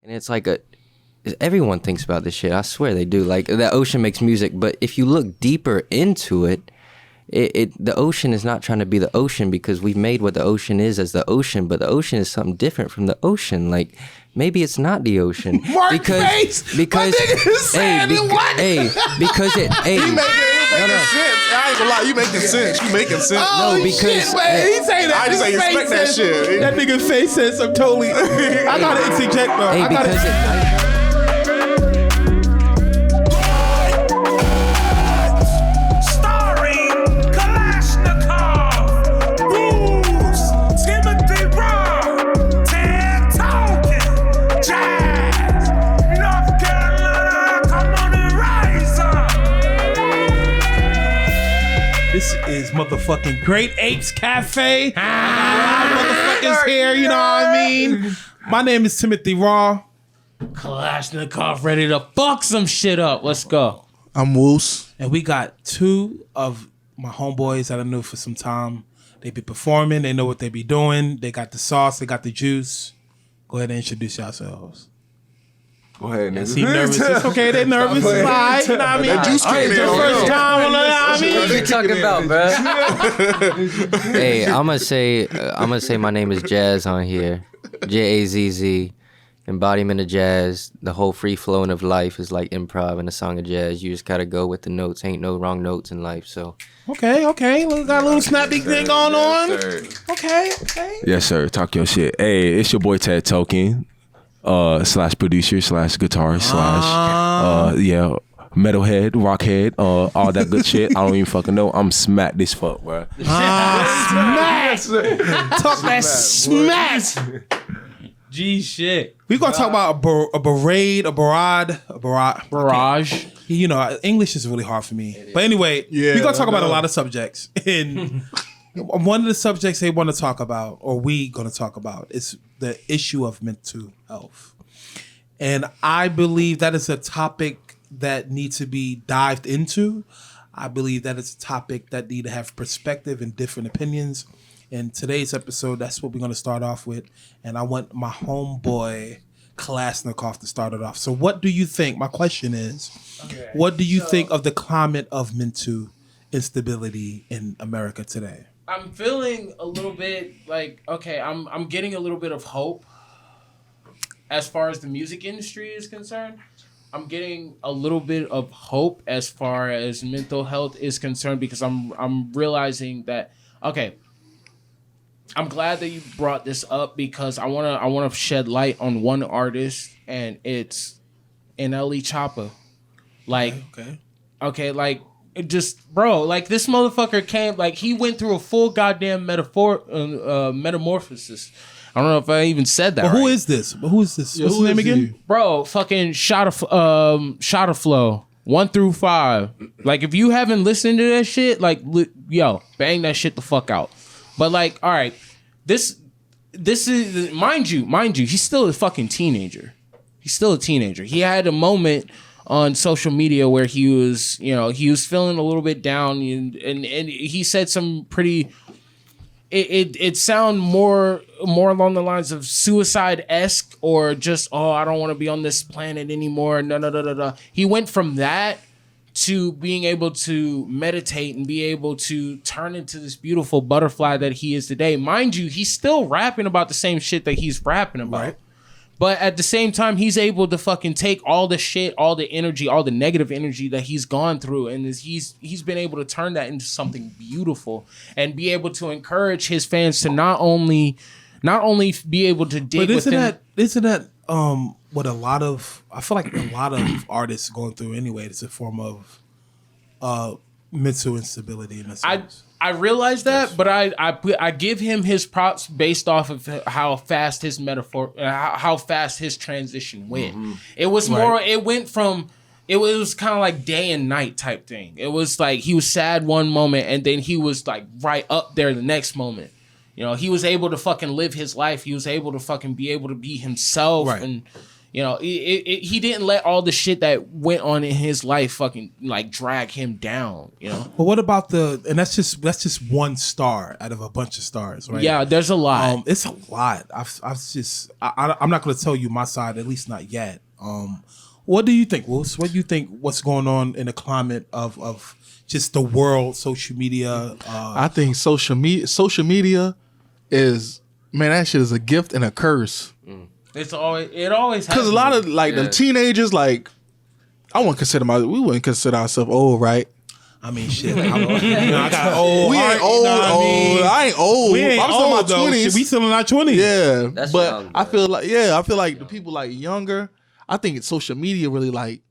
And it's like everyone thinks about this shit. I swear they do. Like, the ocean makes music, but if you look deeper into it, the ocean is not trying to be the ocean, because we've made what the ocean is as the ocean, but the ocean is something different from the ocean. Like, maybe it's not the ocean. Mark because face. because hey, because it he making sense. I ain't gonna lie, you making sense. You making sense. Oh, no, because shit, man. He say that. I just ain't expect that shit. That nigga face says I'm totally. I gotta interject, bro. Hey, because This is motherfucking Great Apes Cafe. Motherfuckers here, you know what I mean? My name is Timothy Raw. Kalashnikov ready to fuck some shit up. Let's go. I'm Woos. And we got two of my homeboys that I knew for some time. They be performing. They know what they be doing. They got the sauce. They got the juice. Go ahead and introduce yourselves. Go ahead, nigga. Seem nervous. It's okay. They're nervous. It's all right. You know what I mean? That juice came It's in your on first them. time. You know what I mean? what you talking about, bro? Hey, I'm gonna say my name is Jazz on here. Jazz, embodiment of jazz. The whole free flowing of life is like improv in a song of jazz. You just gotta go with the notes. Ain't no wrong notes in life. So Okay. Got a little snappy thing going on. Okay. Yes, sir. Talk your shit. Hey, it's your boy Ted Token, / producer / guitarist / metalhead, rockhead, all that good shit. I don't even fucking know. I'm smacked this fuck, bro. Smack. Talk that smack. G shit. We gonna talk about a barrage. You know, English is really hard for me. But anyway, we gonna talk about a lot of subjects. And one of the subjects they want to talk about, or we gonna talk about, is the issue of mental health. And I believe that is a topic that needs to be dived into. I believe that it's a topic that need to have perspective and different opinions. In today's episode, that's what we're going to start off with. And I want my homeboy, Kalashnikov, to start it off. So what do you think? My question is, what do you think of the climate of mental instability in America today? I'm feeling a little bit like, okay, I'm getting a little bit of hope as far as the music industry is concerned. I'm getting a little bit of hope as far as mental health is concerned, because I'm realizing that, okay, I'm glad that you brought this up, because I wanna shed light on one artist, and it's NLE Choppa. Like, okay, like, it just, bro, like, this motherfucker came, like, he went through a full goddamn metamorphosis. I don't know if I even said that. But right. Who is this? What's his name again? Bro, fucking Shot of Flow 1 through 5. Like, if you haven't listened to that shit, like, yo, bang that shit the fuck out. But, like, all right, this is, mind you, he's still a fucking teenager. He's still a teenager. He had a moment on social media where he was feeling a little bit down, and he said some pretty. It sound more along the lines of suicide-esque, or just, I don't want to be on this planet anymore. No. He went from that to being able to meditate and be able to turn into this beautiful butterfly that he is today. Mind you, he's still rapping about the same shit that he's rapping about. Right. But at the same time, he's able to fucking take all the shit, all the energy, all the negative energy that he's gone through, and he's been able to turn that into something beautiful, and be able to encourage his fans to not only be able to dig within. Isn't that what I feel like a lot of artists going through anyway? It's a form of mental instability in a sense. I realize that, but I give him his props based off of how fast his how fast his transition went. Mm-hmm. It was more. It went from. It was kind of like day and night type thing. It was like he was sad one moment, and then he was like right up there the next moment. You know, he was able to fucking live his life. He was able to fucking be able to be himself, and You know, he didn't let all the shit that went on in his life fucking like drag him down. You know. But what about and that's just one star out of a bunch of stars, right? Yeah, there's a lot. It's a lot. I'm not going to tell you my side, at least not yet. What do you think, Wolves? What do you think? What's going on in the climate of just the world, social media? I think social media is, man, that shit is a gift and a curse. It always has. Because a lot of like the teenagers, like we wouldn't consider ourselves old, right? I mean, shit. I got old. We ain't old. I ain't old. We ain't I'm still in old my though. 20s. Shit, we still in our 20s. Yeah, That's but young, I bro. feel like the people like younger. I think social media really like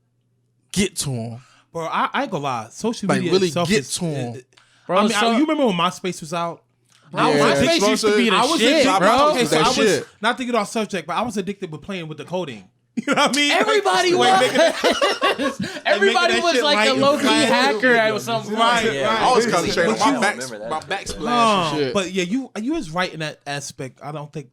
get to them. Bro, I ain't gonna lie. Social Like, media really itself get is, to 'em. Bro, I mean, so- you remember when MySpace was out? MySpace used to be the I was shit, addicted, bro. Okay, so That I was shit. not to get off subject, but I was addicted with playing with the coding. You know what I mean? Everybody Like, was. Everybody that was shit like a light low and key flat. hacker at something. Right, Yeah. right. I was Really? concentrating But on you- my remember that. backsplash and shit. But yeah, you was right in that aspect. I don't think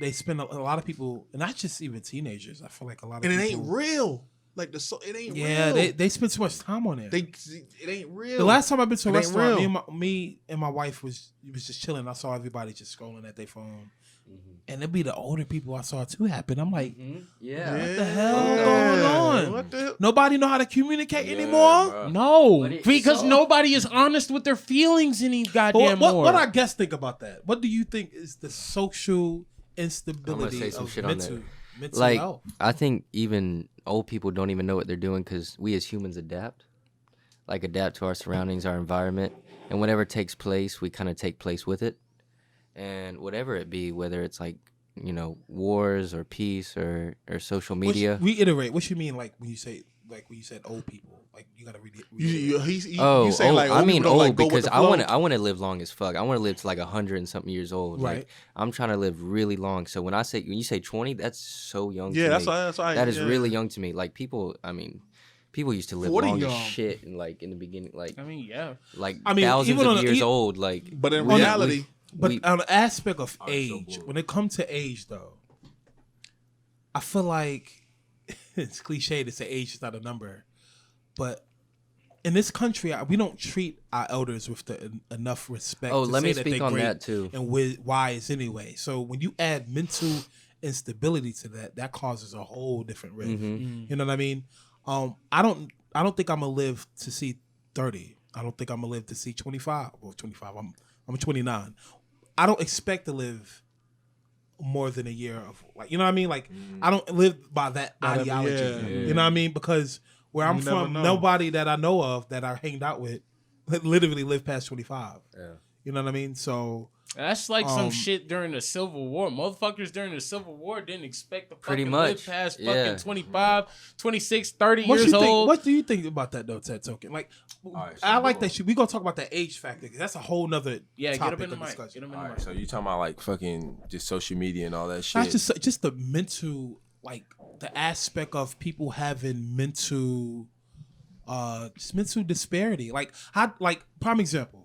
they spend a lot of people, and not just even teenagers. I feel like a lot of And it people, ain't real. Like it ain't Yeah, real. they spend too much time on it. It ain't real. The last time I've been to a It ain't restaurant, real. me and my wife was just chilling. I saw everybody just scrolling at their phone, Mm-hmm. and it'd be the older people I saw too happen. I'm like, Yeah. what the hell going on? What the hell? Nobody know how to communicate anymore. bro. No, But it- because so- nobody is honest with their feelings any But goddamn more. what our guests think about that? What do you think is the social instability say some of shit on mental that. Like, health? I think even old people don't even know what they're doing because we as humans adapt to our surroundings, our environment, and whatever takes place, we kind of take place with it. And whatever it be, whether it's like, wars or peace or social media. Reiterate. What you mean, like when you said old people? Like you gotta read it. You say like I old mean people don't, like, old go with because the I flow? want to live long as fuck. I want to live to like 100 and something years old. Right. Like, I'm trying to live really long. So when you say 20, that's so young. Yeah, to that's me. why. That's why. That is yeah. really young to me. Like people used to live 40 long as young. shit, and like in the beginning, like I mean, yeah. thousands even on of a- years old. Like, But in we- reality, But we- on the aspect of age, when it comes to age, though, I feel like it's cliche to say age is not a number, but in this country, we don't treat our elders with enough respect. Oh, to let say me that speak they're on great that, too. and wise anyway. So when you add mental instability to that causes a whole different rift. Mm-hmm. You know what I mean? I don't think I'm gonna live to see 30. I don't think I'm gonna live to see 25 or 25. I'm 29. I don't expect to live more than a year of, like, you know what I mean? Like, I don't live by that ideology. yeah. You know what I mean? Because where I'm You never from, know. nobody that I know of that I hanged out with literally lived past 25. Yeah. You know what I mean? So That's like some shit during the Civil War. Motherfuckers during the Civil War didn't expect to Pretty fucking much, live past yeah. fucking 25, 26, 30 what years you think? old. What do you think about that though, Ted Token? Like, right, so I like boom. that shit. We gonna talk about that age factor because that's a whole nother Yeah, get topic up in the of mic. discussion. Get up in the All mic. right, so you talking about like fucking just social media and all that shit? Not just the mental, like the aspect of people having mental, just mental disparity. Like prime example.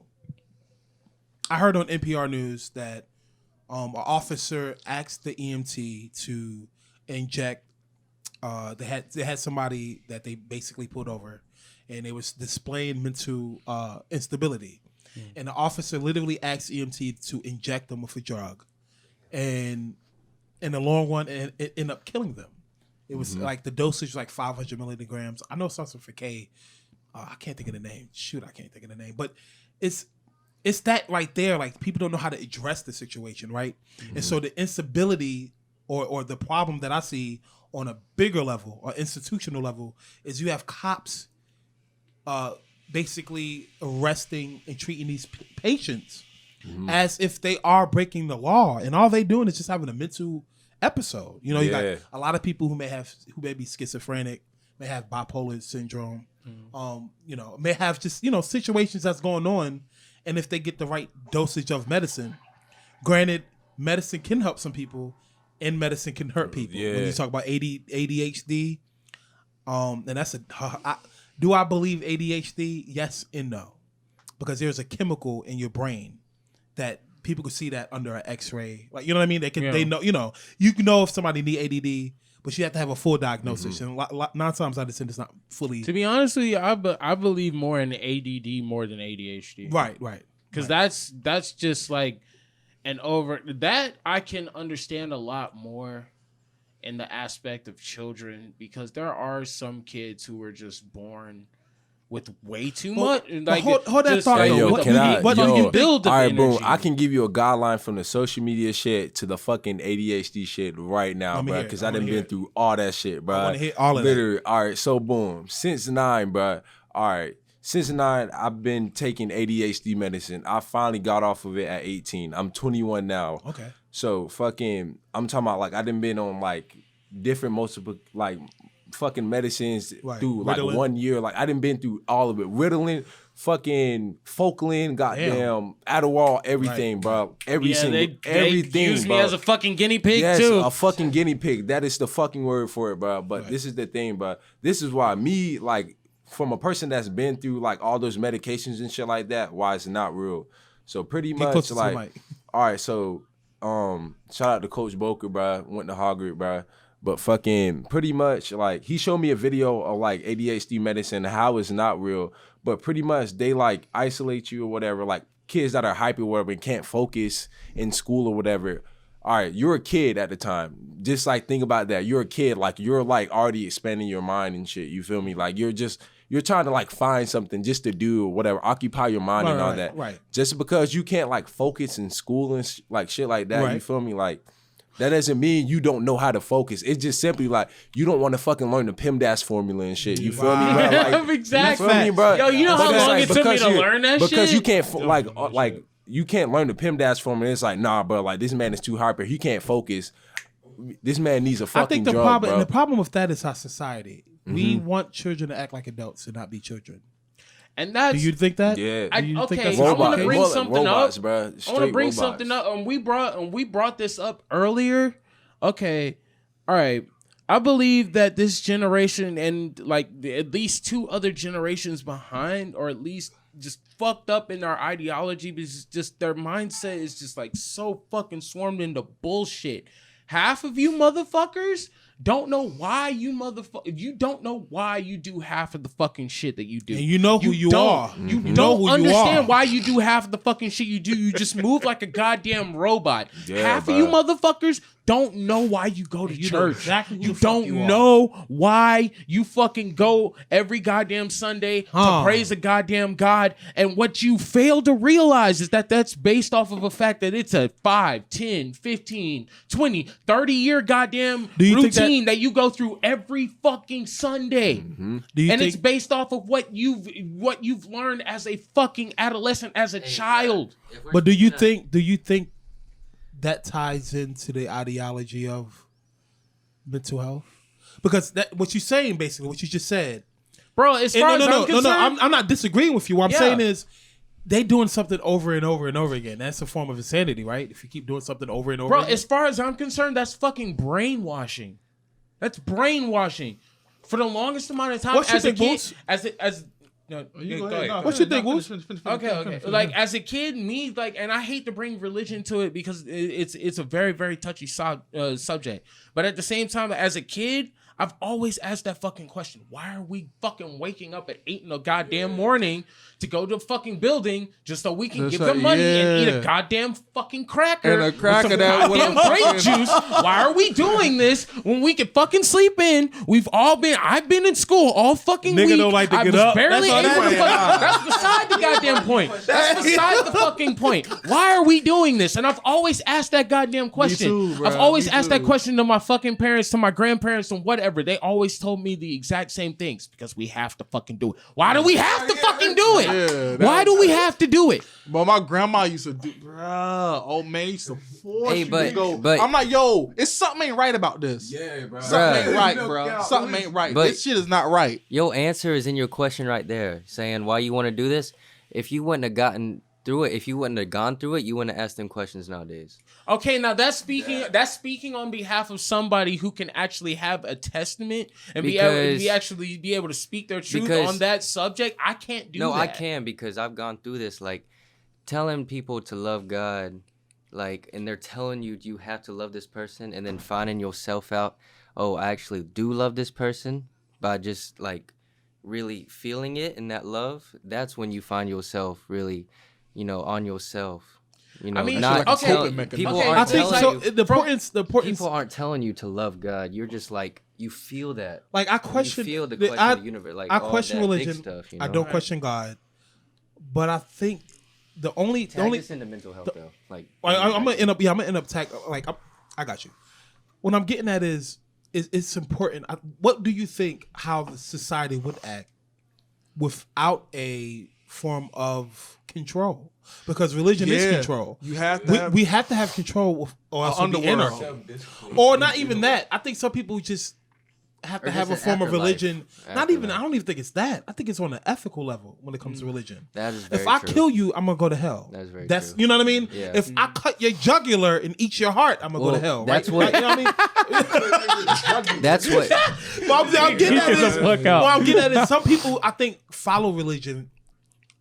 I heard on NPR News that an officer asked the EMT to inject. They had somebody that they basically pulled over, and they was displaying mental instability, and the officer literally asked EMT to inject them with a drug, and in the long run, it ended up killing them. It was like the dosage was like 500 milligrams. I know something for K. I can't think of the name. Shoot, I can't think of the name. But it's that right there. Like, people don't know how to address the situation, right? And so the instability or the problem that I see on a bigger level or institutional level is you have cops basically arresting and treating these patients as if they are breaking the law, and all they doing is just having a mental episode. You know, you Yeah. got a lot of people who may be schizophrenic, may have bipolar syndrome, may have just, situations that's going on. And if they get the right dosage of medicine, granted, medicine can help some people, and medicine can hurt people. When Yeah. you talk about ADHD, and that's do I believe ADHD? Yes and no, because there's a chemical in your brain that people could see that under an X-ray. Like, you know what I mean? They know, you can know if somebody need ADD, but you have to have a full diagnosis. And 9 times out of 10, it's not fully. To be honest with you, I believe more in ADD more than ADHD. Right. Because that's just like that I can understand a lot more in the aspect of children, because there are some kids who are just born with way too much. Like, hold that thought. Hey, yo, What do you build up all right, energy? boom. I can give you a guideline from the social media shit to the fucking ADHD shit right now, bro. Because I done been through all that shit, bro. I want to hit all of that. All right, so boom. Since 9, bro. All right. Since 9, I've been taking ADHD medicine. I finally got off of it at 18. I'm 21 now. Okay. So fucking, I'm talking about like I done been on like different multiple like fucking medicines through like Ritalin. 1 year. Like I done been through all of it. Ritalin, fucking Focalin, goddamn Adderall, everything, bro. Everything, they use me as a fucking guinea pig too. A fucking guinea pig. That is the fucking word for it, bro. But this is the thing, bro. This is why me, like, from a person that's been through like all those medications and shit like that, why it's not real. So pretty much like, all right, so shout out to Coach Boker, bro. Went to Harvard, bro. But fucking pretty much like he showed me a video of like ADHD medicine, how it's not real. But pretty much they like isolate you or whatever, like kids that are hyper or whatever and can't focus in school or whatever. All right, you're a kid at the time. Just like think about that. You're a kid, like you're like already expanding your mind and shit. You feel me? Like you're trying to like find something just to do or whatever, occupy your mind and all that. Right. Just because you can't like focus in school and like shit like that, you feel me? Like that doesn't mean you don't know how to focus. It's just simply like you don't want to fucking learn the PEMDAS formula and shit. You feel me, bro? Like, exactly. You feel me, bro? Yo, you know how long it took me to learn that shit? Because you can't like you can't learn the PEMDAS formula. It's like, nah, bro, like this man is too hyper. He can't focus. This man needs a fucking I think the drug, problem, bro. and the problem with that is our society. We want children to act like adults and not be children. And that's, do you think that? Yeah. Do you think that's I want to okay? bring something robots, up. bro. I want to Straight bring robots. something up. And we brought this up earlier. Okay. All right. I believe that this generation and like at least 2 other generations behind, or at least just fucked up in our ideology, because just their mindset is just like so fucking swarmed into bullshit. Half of you motherfuckers don't know why you don't know why you do half of the fucking shit that you do. And you know who you are. You know don't who you understand are. why you do half of the fucking shit you do. You just move like a goddamn robot. Yeah, Half of bruh. you motherfuckers don't know why you go to You know church. exactly who you the fuck don't you are. know why you fucking go every goddamn Sunday to praise a goddamn God. And what you fail to realize is that that's based off of a fact that it's a 5, 10, 15, 20, 30-year goddamn Do you think routine that you go through every fucking Sunday. Do you And think, it's based off of what you've learned as a fucking adolescent, as a child. but do you think that ties into the ideology of mental health? Because that what you're saying, basically, what you just said. Bro, as far as I'm concerned, I'm not disagreeing with you. What I'm Yeah. saying is they doing something over and over and over again. That's a form of insanity, right? If you keep doing something over and over bro, again. as far as I'm concerned, that's fucking brainwashing. That's brainwashing. For the longest amount of time, What's your as a thing, kid, Boots? no, You go go ahead. ahead. What you think, Woods? Okay. Like as a kid, me like, and I hate to bring religion to it because it's a very very touchy subject. But at the same time, as a kid, I've always asked that fucking question: why are we fucking waking up at 8 in the goddamn morning to go to a fucking building just so we can That's give them money and eat yeah. a goddamn fucking cracker And a cracker with some that with a goddamn grape fucking- juice? Why are we doing this when we can fucking sleep in? I've been in school all fucking Nigga week. don't like to I get was up. barely That's all able to that fucking, that's beside the goddamn point. That's beside the fucking point. Why are we doing this? And I've always asked that goddamn question. too, bro. I've always Me asked that too. question to my fucking parents, to my grandparents, and whatever. They always told me the exact same things. Because we have to fucking do it. Why do we have to fucking do it? Why do we have to do it? But my grandma used to do, bruh. Old man used to force Hey, you but- to go. but- I'm like, yo, it's something ain't right about this. Yeah, bro. Something ain't Bruh. right, bro. Something ain't right. But- This shit is not right. Your answer is in your question right there, saying why you want to do this. If you wouldn't have gotten through it, if you wouldn't have gone through it, you wouldn't have asked them questions nowadays. Okay, now that's speaking on behalf of somebody who can actually have a testament and be able to speak their truth because- on that subject. I can't do that. No, I can because I've gone through this. Like telling people to love God like, and they're telling you you have to love this person, and then finding yourself out, oh, I actually do love this person by just like really feeling it in that love. That's when you find yourself really, on yourself. I mean, like a coping mechanism. people Okay, aren't I think telling so. you. The importance. People aren't telling you to love God. You're just like you feel that. Like I question. You feel the the- question I, of the universe. Like I all question that big religion. stuff. I don't question God, but I think the only Tag this into mental health though. Like I'm gonna end up. Yeah, I'm gonna end up tag. Like I got you. What I'm getting at is it's important. What do you think how the society would act without a form of control? Because religion is control. You have to we have to have control, or else we'll be underworld. anarchy. Or not even that. I think some people just have to Or have a just an form of afterlife. religion. Not even. Afterlife. I don't even think it's that. I think it's on an ethical level when it comes to religion. That is very If I true. kill you, I'm gonna go to hell. That is very That's true. you know what I mean. Yeah. If I cut your jugular and eat your heart, I'm gonna go to Well, hell. that's right? what- You know what I mean? That's what. Well, I'm getting at Get the is, fuck out. what I'm getting at is some people I think follow religion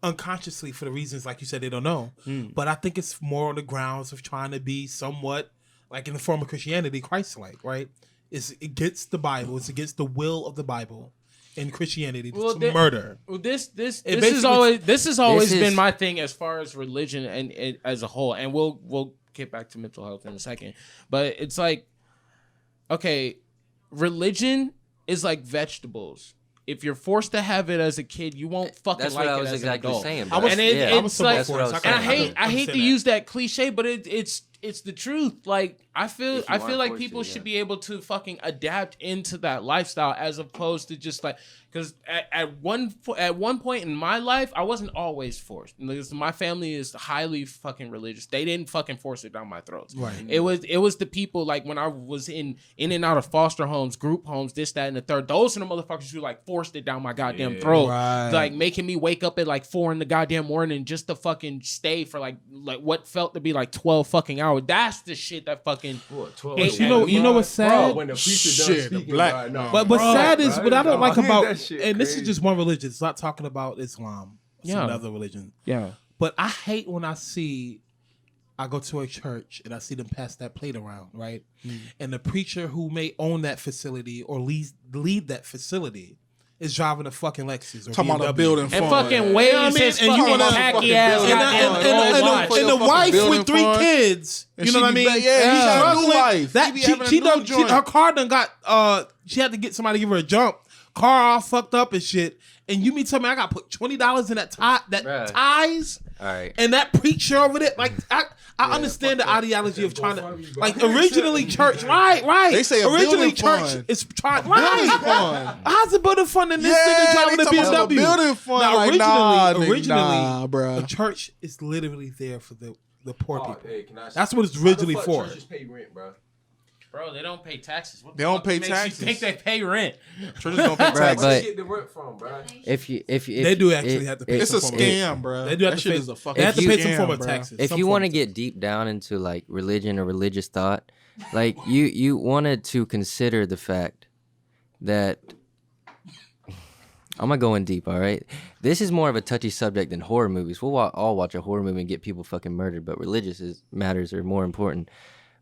unconsciously for the reasons like you said they don't know. But I think it's more on the grounds of trying to be somewhat like in the form of Christianity, Christ-like, right? It's against the Bible. It's against the will of the Bible in Christianity to murder. Well, this basically- has always This been is- my thing as far as religion and as a whole. And we'll get back to mental health in a second. But it's like, okay, religion is like vegetables. If you're forced to have it as a kid, you won't fucking That's like what I it was as exactly an adult. saying. I was- And yeah. I was it's so like, That's what I was and saying. and I hate to understand use that cliche, but it's the truth. Like I feel If you aren't like forced people to, should yeah. be able to fucking adapt into that lifestyle as opposed to just like because at one point in my life I wasn't always forced. Because my family is highly fucking religious. They didn't fucking force it down my throats. Right. It was the people like when I was in and out of foster homes, group homes, this, that, and the third. Those are the motherfuckers who like forced it down my goddamn throat. Right. Like making me wake up at like 4 in the goddamn morning just to fucking stay for like what felt to be like 12 fucking hours. That's the shit that fucking. But you know what's sad? When the preacher Shit, the black- But sad is what I don't like about, that shit and this is crazy. just one religion. It's not talking about Islam. It's Yeah. another religion. Yeah. But I hate when I go to a church and I see them pass that plate around, right? And the preacher who may own that facility or lead that facility is driving a fucking Lexus or Talking about a BMW. building And fund. fucking waves I mean, his and you fucking wanna tacky ass fucking goddamn building gold fund. watch. And the fucking wife building with 3 fund. kids, And you she know what I be mean? back- yeah, She's she got a new struggling. life. That She be she, having a she new done, joint. her car done got she had to get somebody to give her a jump. Car all fucked up and shit. And you mean tell me I got to put $20 in that Bruh. ties? All right. And that preacher over there, like I understand the ideology of trying to, like originally church, right. They say a originally building church fund. is trying, right. fund. How's it building fund and this Yeah, nigga driving they a talking about a BMW? building fund. Now, Like, originally, nah, bruh. a church is literally there for the poor people. Hey, can I That's what it's originally How the fuck for. churches pay rent, bro. Bro, they don't pay taxes. What the They don't fuck pay makes you taxes. think they pay rent? Churches don't pay Bruh, taxes. but- Where they get the rent from, bro? If They do actually have to pay It's a some form of- scam, bro. They do have That to shit pay. is a fucking They have to pay some scam, form of bruh. taxes. If some you form want to of get deep down into like religion or religious thought, like you wanted to consider the fact that I'm gonna go in deep. All right, this is more of a touchy subject than horror movies. We'll all watch a horror movie and get people fucking murdered, but matters are more important.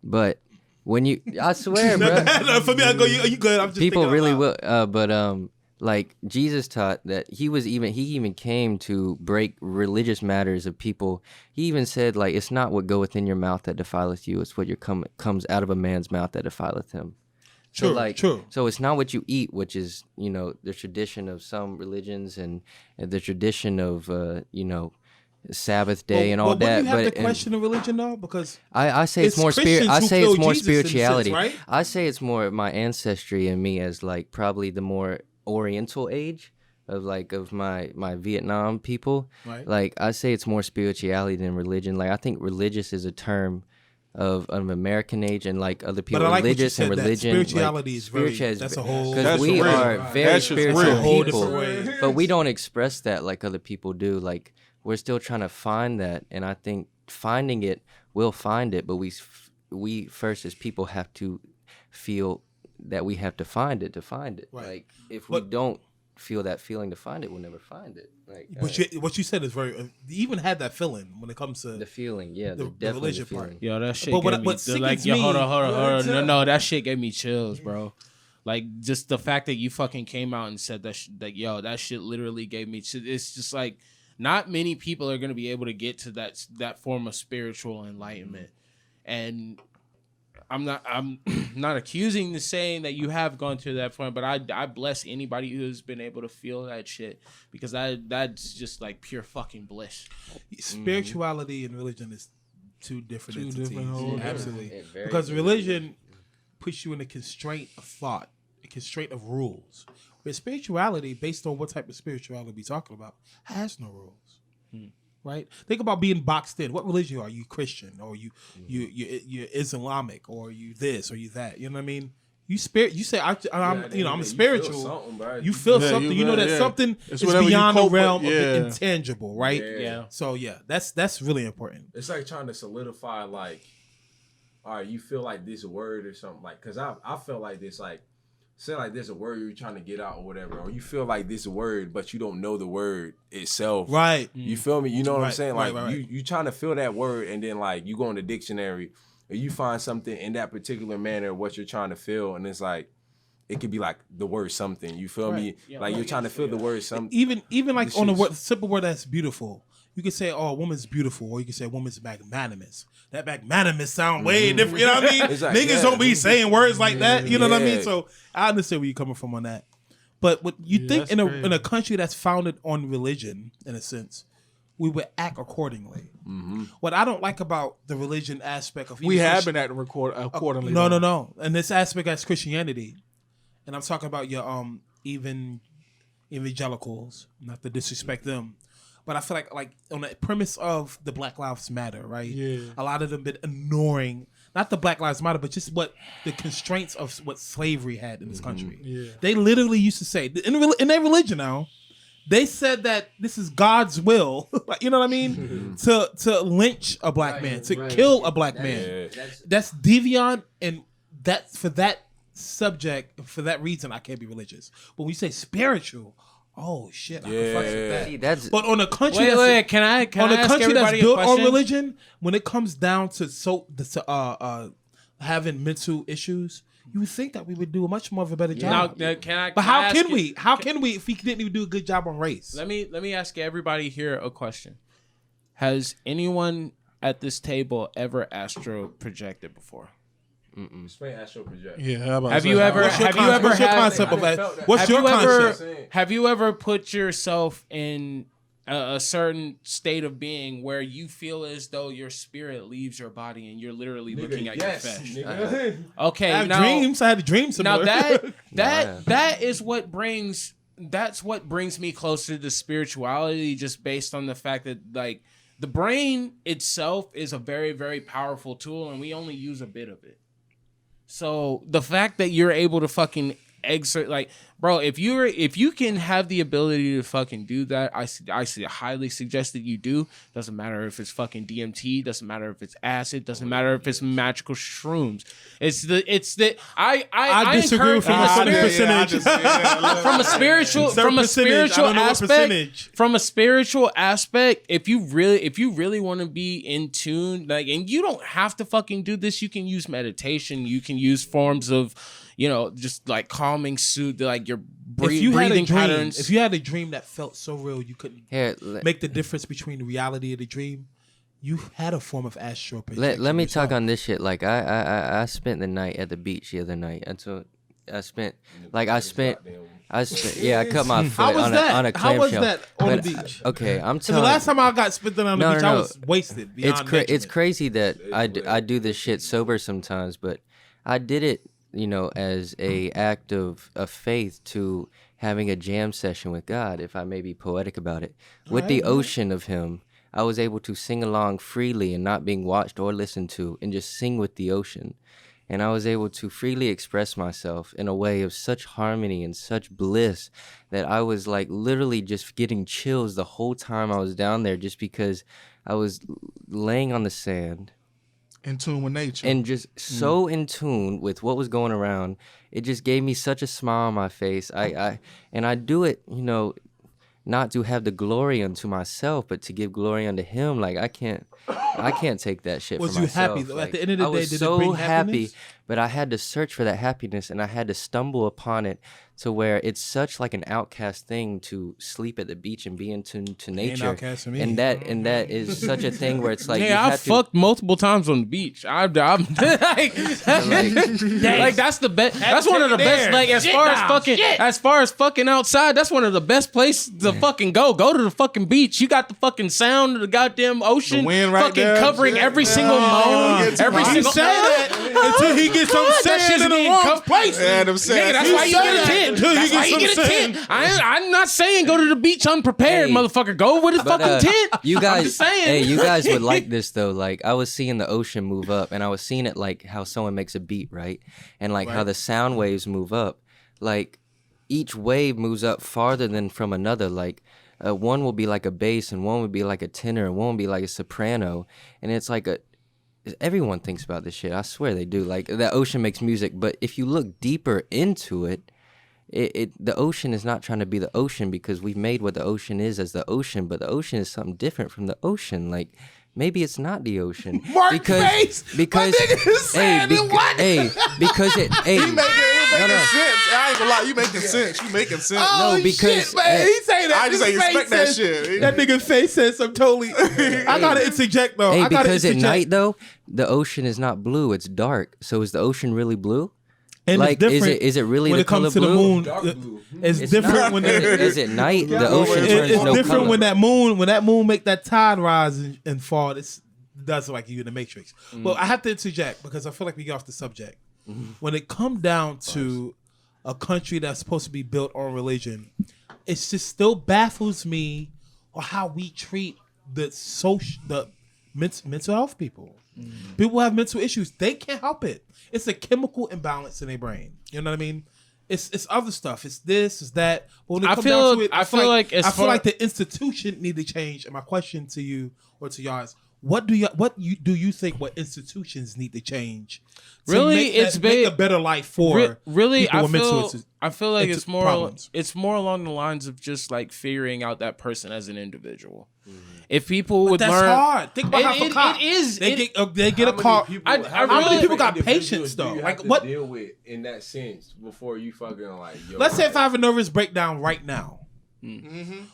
But when I swear, bro, No, for me, I go. You good? I'm just people thinking out really loud. will. But like Jesus taught that he even came to break religious matters of people. He even said like it's not what goeth in your mouth that defileth you; it's what comes out of a man's mouth that defileth him. True, So, like, true. So it's not what you eat, which is the tradition of some religions and the tradition of Sabbath day and all But that. you have But to question the religion though, because I say it's It's more spirit. Christians I who say it's killed more Jesus in a sense, spirituality. right? I say it's more my ancestry and me as like probably the more Oriental age of my Vietnam people. Right. Like I say it's more spirituality than religion. Like I think religious is a term of an American age and like other people I like what you religious and said, that religion. spirituality is very- that's a whole- because That's we real. are very That's just spiritual real. a whole people, different way. but we don't express that like other people do. Like we're still trying to find that, and I think finding it, we'll find it, but we first as people have to feel that we have to find it to find it. Right. Like if But- we don't feel that feeling to find it, we'll never find it. Like, What you said is very. You even had that feeling when it comes to the feeling, yeah, the definitely religion the feeling. part. Yo, that shit But gave me what sickens me- hold on. No, that shit gave me chills, bro. Like just the fact that you fucking came out and said that that shit literally gave me chills. It's just like not many people are gonna be able to get to that form of spiritual enlightenment, and I'm not accusing the saying that you have gone to that point, but I bless anybody who's been able to feel that shit because that's just like pure fucking bliss. Spirituality and religion is two different entities. different Absolutely, Yeah, very because different. religion puts you in a constraint of thought, a constraint of rules. But spirituality, based on what type of spirituality we're talking about, has no rules. Right? Think about being boxed in. What religion are you? Christian, or you're Islamic, or you this, or you that? You know what I mean? You say I'm spiritual. You feel Yeah, something. you You know really- that yeah. something It's is whatever you beyond the cope with, realm of the yeah. intangible, right? Yeah. So yeah, that's really important. It's like trying to solidify, like, all right, you feel like this word or something, like, because I felt like this, like, say like there's a word you're trying to get out or whatever, or you feel like this word, but you don't know the word itself. Right. You feel me? You know what I'm Right, saying? right, Like, right. you trying to feel that word, and then, like, you go in the dictionary, and you find something in that particular manner of what you're trying to feel, and it's like, it could be like the word something. You feel me? Yeah, like, you're trying to feel the word something. Even like This on a shit's- word, simple word that's beautiful. You can say, "Oh, a woman's beautiful," or you can say, "A woman's magnanimous." That magnanimous sound way different. You know what I mean? It's like, Niggas yeah. don't be saying words like that. You know what I mean? Yeah. So I understand where you're coming from on that. But what you think that's in a crazy. in a country that's founded on religion, in a sense, we would act accordingly. What I don't like about the religion aspect of We even have Christi- been acting accordingly. No, though. no. And this aspect as Christianity, and I'm talking about your even evangelicals, not to disrespect them, but I feel like on the premise of the Black Lives Matter, right? Yeah. A lot of them been ignoring not the Black Lives Matter, but just what the constraints of what slavery had in this country. Yeah. They literally used to say in their religion now. They said that this is God's will, like, you know what I mean, to lynch a black man, to kill a black man. That's deviant, and that's for that subject, for that reason, I can't be religious. But when you say spiritual, oh shit, I can fuck with that. See, that's But on a country Wait, can I on a ask country that's everybody a built on question? religion, when it comes down to having mental issues, you would think that we would do a much more of a better Now, job. can But I how ask can you- we? How can we if we didn't even do a good job on race? Let me ask everybody here a question. Has anyone at this table ever astro projected before? Explain astral projection. Yeah. how about Have that? you ever? What's your Have you ever what's your had? concept of I that? felt that. What's Have your you concept? ever? Have you ever put yourself in a certain state of being where you feel as though your spirit leaves your body and you're literally looking at your flesh? Okay, I have now, dreams. I had a dream now similar. that is what brings me closer to spirituality, just based on the fact that like the brain itself is a very, very powerful tool and we only use a bit of it. So the fact that you're able to fucking exert, like, bro, if you can have the ability to fucking do that, I highly suggest that you do. Doesn't matter if it's fucking DMT, doesn't matter if it's acid, doesn't matter if it's magical shrooms. I disagree encourage with you on a certain percentage. from a spiritual Certain percentage, I don't know what aspect. percentage. From a spiritual aspect, if you really want to be in tune, like, and you don't have to fucking do this, you can use meditation, you can use forms of, just like calming soothe, like your If you had a breathing dream, patterns. if you had a dream that felt so real, you couldn't here. make the difference between the reality of the dream. You had a form of astral projection. Let me talk yourself. on this shit. Like I spent the night at the beach the other night. And so I spent I cut my foot How was on that? a How was clamshell. that on the But, beach? Okay, I'm So the telling. last time I got spit on the No, beach, no, I no. was wasted. It's Beyond it's measurement. crazy that I do this shit sober sometimes, but I did it, as a act of faith to having a jam session with God, if I may be poetic about it. With the ocean of Him, I was able to sing along freely and not being watched or listened to, and just sing with the ocean. And I was able to freely express myself in a way of such harmony and such bliss that I was like literally just getting chills the whole time I was down there, just because I was laying on the sand in tune with nature. And just so in tune with what was going around. It just gave me such a smile on my face. I do it, not to have the glory unto myself, but to give glory unto him. Like I can't take that shit Was for you myself. happy though? Like, At the end of the I day, was did so it bring happy, happiness? but I had to search for that happiness, and I had to stumble upon it to where it's such like an outcast thing to sleep at the beach and be in tune to nature. outcast for me. And that is such a thing where it's like you Yeah, I have fucked multiple times on the beach. I'm like, like that's the best. That's one of the best. Like as far as fucking outside, that's one of the best places to fucking go. Go to the fucking beach. You got the fucking sound of the goddamn ocean, The wind right fucking there. covering every single moan, every He single. say that until he gets some That sand shit's in the getting wrong place. Yeah, them Nigga, saying that's why you get a tent. Until you That's get why you some get a sand. tent. I'm not saying go to the beach unprepared, Hey. motherfucker. Go with a fucking tent. You I'm guys, just saying. hey, you guys would like this though. Like I was seeing the ocean move up, and I was seeing it like how someone makes a beat, right? And like how the sound waves move up. Like each wave moves up farther than from another. Like one will be like a bass, and one would be like a tenor, and one would be like a soprano, and it's like everyone thinks about this shit. I swear they do. Like the ocean makes music, but if you look deeper into it, the ocean is not trying to be the ocean because we've made what the ocean is as the ocean, but the ocean is something different from the ocean. Like maybe it's not the ocean. Because my nigga is saying what? Because it He making sense. I ain't gonna lie, you making sense. You making sense. Oh, No, because- shit, man. He say that. I just His ain't face expect that says- shit. That nigga face says I'm totally. I gotta interject though. Hey, I gotta because at interject. night though, the ocean is not blue; it's dark. So is the ocean really blue? And Like, it's different is it really when the it comes to color the blue? moon? Dark blue. It's It's different not. when Is it night? The ocean turns it's no different color. when that moon make that tide rise and fall. It does like you in the Matrix. Well, I have to interject because I feel like we get off the subject. When it come down to a country that's supposed to be built on religion, it just still baffles me on how we treat the mental health people. People have mental issues. They can't help it. It's a chemical imbalance in their brain. You know what I mean? It's other stuff. It's this, it's that. But when it I comes feel- down to it, I feel like as I feel far- like the institution need to change. And my question to you or to y'all is, what do you think what institutions need to change? To Really, make it's make a better life for really. people I with mental feel. I feel like into it's more. problems. It's more along the lines of just like figuring out that person as an individual. If people would That's learn, hard. Think about how for cops, it is. they it- get a car. I how many really- people got individuals patience, do though? you Like, have to what- deal with in that sense before you fucking like. Yo, Let's say if I have a nervous breakdown right now.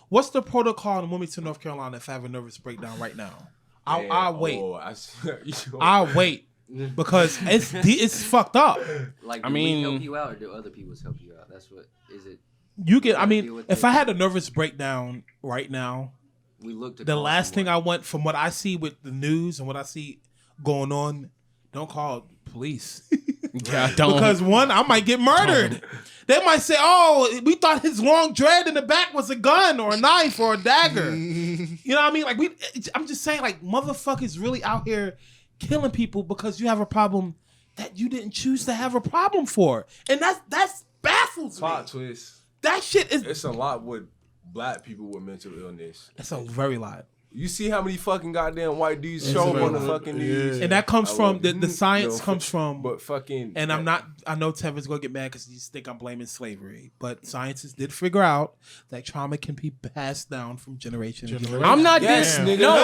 What's the protocol in Wilmington, North Carolina if I have a nervous breakdown right now? I'll wait. I'll wait because it's fucked up. Like, I do we mean- help you out or do other people help you out? That's what is it? You can. I deal mean, with if it. I had a nervous breakdown right now, We look to the call last thing I someone. want from what I see with the news and what I see going on, don't call police. Yeah, don't. Because one, I might get murdered. They might say, "Oh, we thought his long dread in the back was a gun or a knife or a dagger." You know what I mean? Like I'm just saying, like motherfuckers really out here killing people because you have a problem that you didn't choose to have a problem for, and that's baffles me. Plot twist. That shit is. It's a lot with black people with mental illness. That's a very lot. You see how many fucking goddamn white dudes show up on the fucking news? And that comes from the You science know, comes from. But fucking. And I know Tevin's gonna get mad because he just think I'm blaming slavery. But scientists did figure out that trauma can be passed down from generation to generation. I'm not Yes, this. nigga. No.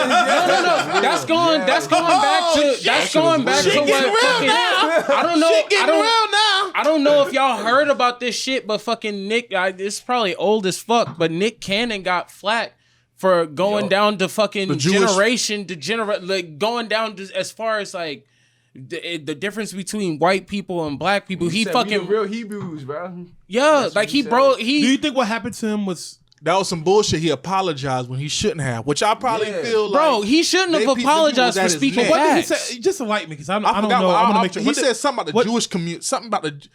That's going back to what Shit getting real fucking. now. I don't know. Shit getting real now. I don't know if y'all heard about this shit, but fucking Nick, it's probably old as fuck, but Nick Cannon got flack for going down to fucking generation to generation, like going down to as far as like the difference between white people and black people. He said, fucking "We the real Hebrews, bro." yeah, That's like what he he bro said. Do he. you think what happened to him was? That was some bullshit. He apologized when he shouldn't have, which I probably Yeah. feel like. Bro, he shouldn't have they pieced the apologized people for at his speaking neck. What did he facts. say? Just enlighten me because I don't forgot know. what- I'm gonna make sure. He said something about the what- Jewish community. Something about the.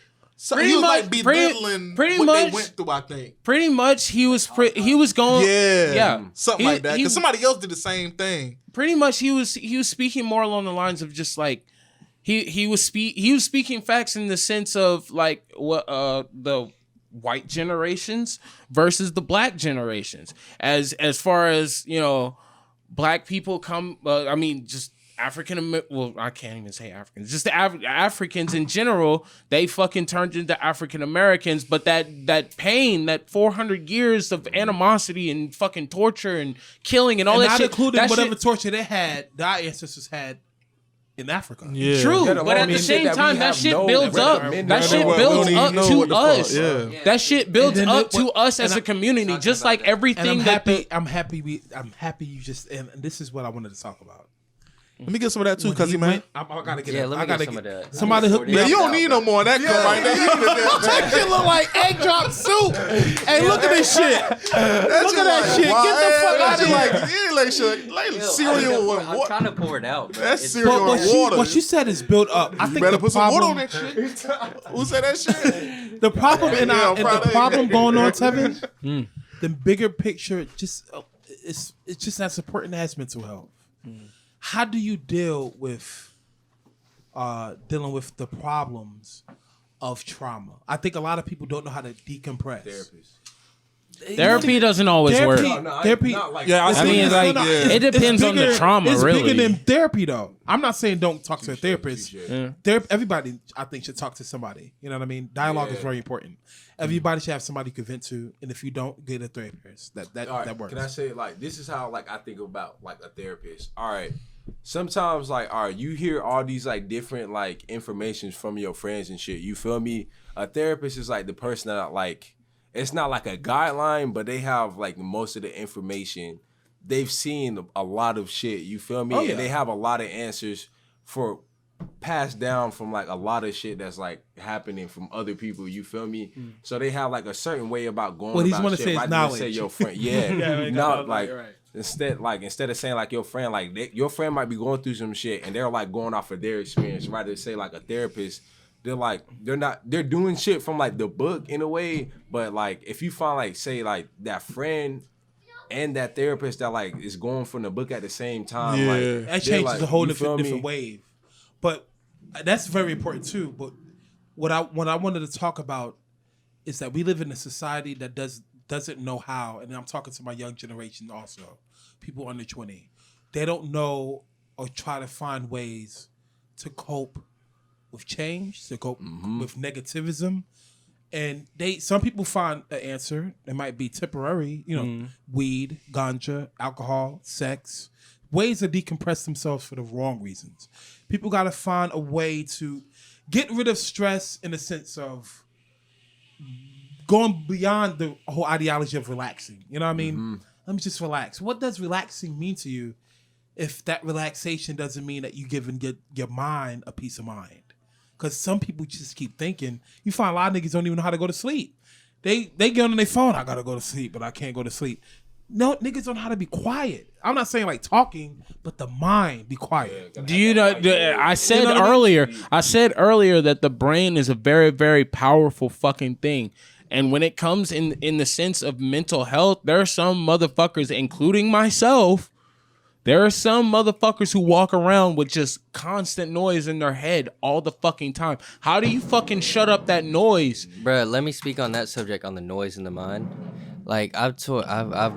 Pretty He was much- like pretty- belittling pretty what much- they went through. I think. Pretty much, he was going. Yeah, something He- like that. he- Because somebody else did the same thing. Pretty much, he was speaking more along the lines of just like he was speaking facts in the sense of like what the white generations versus the black generations as far as black people come. I mean, just well, I can't even say Africans. Just the Africans in general, they fucking turned into African Americans. But that pain, that 400 years of animosity and fucking torture and killing and all that shit, including whatever torture they had, our ancestors had in Africa. Yeah. True, but at the same time, that shit builds up. That shit builds up to us. That shit builds up to us as a community, just like everything. And I'm happy you just. And this is what I wanted to talk about. Let me get some of that too, cuz man. I gotta get Yeah, it. let I me gotta get some of that. Somebody hook me Man, up. you don't need no more of that cup right there. That shit look like egg drop soup. Hey, look at this shit. Look at that shit. Get the fuck out of here. Like cereal with I'm water. trying to pour it out. Bro. That's It's- cereal and water. What you said is built up. I You think better the put some water on problem, that shit. Who said that shit? the problem and the problem going on, Tevin, Hmm. the bigger picture, just it's just as important as mental health. How do you dealing with the problems of trauma? I think a lot of people don't know how to decompress. Therapy doesn't always work. Therapy. Yeah, I mean, like, it depends on the trauma, it's really. bigger than therapy, though. I'm not saying don't talk to a therapist. Everybody, I think, should talk to somebody. You know what I mean? Dialogue is very important. Everybody should have somebody you can vent to, and if you don't, get a therapist. That works. Can I say like this is how like I think about like a therapist. All right. Sometimes like all right, you hear all these like different like informations from your friends and shit. You feel me? A therapist is like the person that like it's not like a guideline, but they have like most of the information. They've seen a lot of shit. You feel me? And they have a lot of answers for passed down from like a lot of shit that's like happening from other people. You feel me? So they have like a certain way about going. What he's about want to shit. say is Rather than knowledge. Say your friend, not like. Right. Instead of saying like your friend, like your friend might be going through some shit and they're like going off of their experience. Rather than say like a therapist, they're doing shit from like the book in a way. But like if you find like say like that friend and that therapist that like is going from the book at the same time, like that changes like, a whole different wave. But that's very important too. But what I wanted to talk about is that we live in a society that doesn't know how, and I'm talking to my young generation also, people under 20. They don't know or try to find ways to cope with change, to cope with negativism. And some people find the answer. It might be temporary, weed, ganja, alcohol, sex, ways to decompress themselves for the wrong reasons. People got to find a way to get rid of stress in the sense of going beyond the whole ideology of relaxing. You know what I mean? Let me just relax. What does relaxing mean to you if that relaxation doesn't mean that you giving your mind a peace of mind? Because some people just keep thinking. You find a lot of niggas don't even know how to go to sleep. They get on their phone, I got to go to sleep, but I can't go to sleep. No, niggas don't know how to be quiet. I'm not saying like talking, but the mind be quiet. Do you know? I said earlier that the brain is a very, very powerful fucking thing. And when it comes in the sense of mental health, there are some motherfuckers, including myself, there are some motherfuckers who walk around with just constant noise in their head all the fucking time. How do you fucking shut up that noise? Bruh, let me speak on that subject, on the noise in the mind. Like I've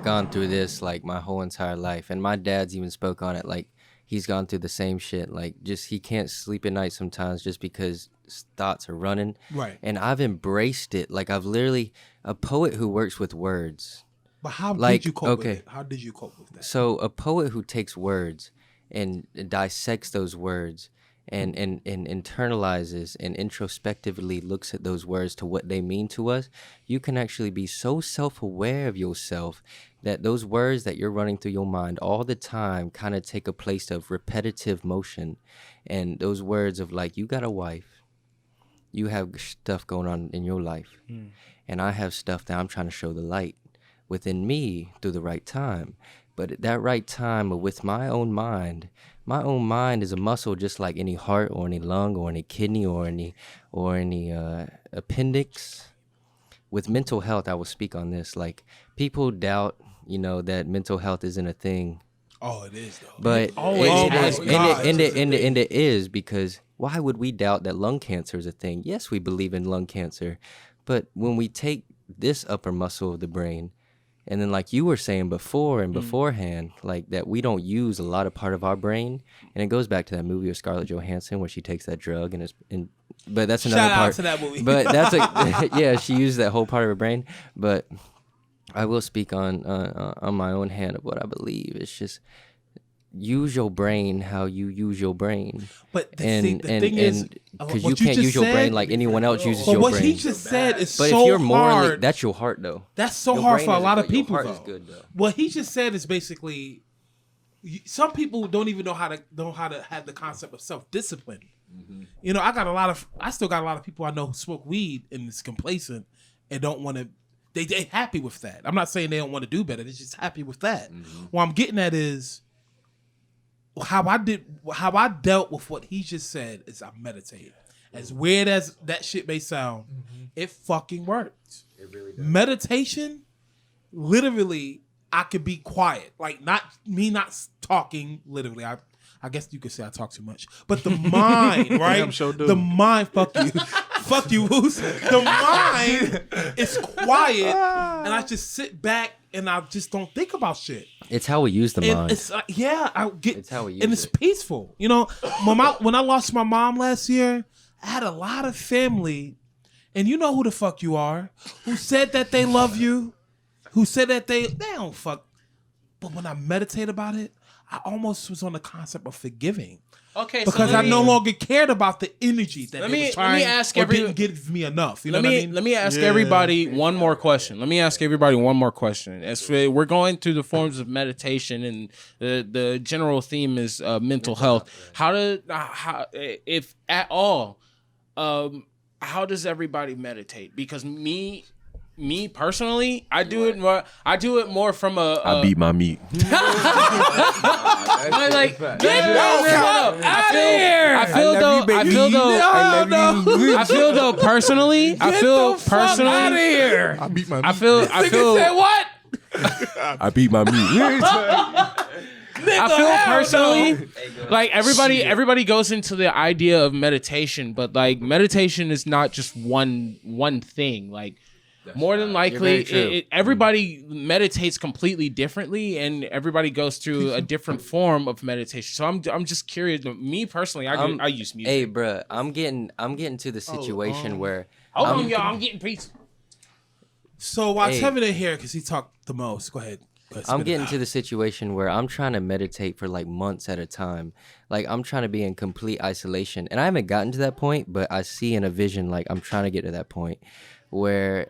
gone through this like my whole entire life, and my dad's even spoke on it. Like he's gone through the same shit. Like just he can't sleep at night sometimes just because his thoughts are running. Right. And I've embraced it. Like I've literally a poet who works with words. But how did you cope with it? How did you cope with that? So a poet who takes words and dissects those words and internalizes and introspectively looks at those words to what they mean to us, you can actually be so self-aware of yourself that those words that you're running through your mind all the time kind of take a place of repetitive motion. And those words of like, you got a wife, you have stuff going on in your life, and I have stuff that I'm trying to show the light within me through the right time. But at that right time, with my own mind is a muscle just like any heart or any lung or any kidney or any appendix. With mental health, I will speak on this. Like people doubt, that mental health isn't a thing. Oh, it is though. But it is, because why would we doubt that lung cancer is a thing? Yes, we believe in lung cancer, but when we take this upper muscle of the brain And then like you were saying before and beforehand, like that we don't use a lot of part of our brain. And it goes back to that movie with Scarlett Johansson where she takes that drug but that's another Shout out part. to that movie. But that's yeah, she used that whole part of her brain. But I will speak on my own hand of what I believe. It's just use your brain how you use your brain. But the thing is, because you can't use your brain like anyone else uses your brain. But what he just said is but so if you're morally, hard. that's your heart though. That's so Your hard brain for a is lot of good. Your people heart though. is good, though. What he just said is basically, some people don't even know how to have the concept of self-discipline. You know, I still got a lot of people I know who smoke weed and is complacent and don't want to. They happy with that. I'm not saying they don't want to do better. They're just happy with that. What I'm getting at is how I dealt with what he just said is I meditate. As weird as that shit may sound, it fucking works. It really does. Meditation, literally, I could be quiet. Like not talking literally. I guess you could say I talk too much. But the mind, right? Damn sure do. The mind, fuck you. Fuck you, Woos. The mind is quiet and I just sit back and I just don't think about shit. It's how we use the mind. It's I get. It's how we use and it's it. peaceful. You know, when I lost my mom last year, I had a lot of family, and you know who the fuck you are, who said that they love you, who said that they don't fuck. But when I meditate about it, I almost was on the concept of forgiving. Okay, Because I no longer cared about the energy that Let they me- was trying let me ask or every- didn't give me enough. You know let what me I mean? let me ask everybody one more question. As we're going through the forms of meditation, and the general theme is mental health. How if at all, how does everybody meditate? Because me personally, I do it more from a. I beat my meat. I like get the fuck out of here. I feel though personally. I beat my I feel what? I beat my meat. I feel personally like everybody goes into the idea of meditation, but like meditation is not just one thing. Like more than likely, everybody meditates completely differently, and everybody goes through a different form of meditation. So I'm just curious. Me personally, I use music. Hey, bruh, I'm getting to the situation where Hold on, y'all. I'm getting pizza. So while Hey. Tevin in here, because he talked the most, go ahead. I'm getting to the situation where I'm trying to meditate for like months at a time. Like I'm trying to be in complete isolation. And I haven't gotten to that point, but I see in a vision like I'm trying to get to that point where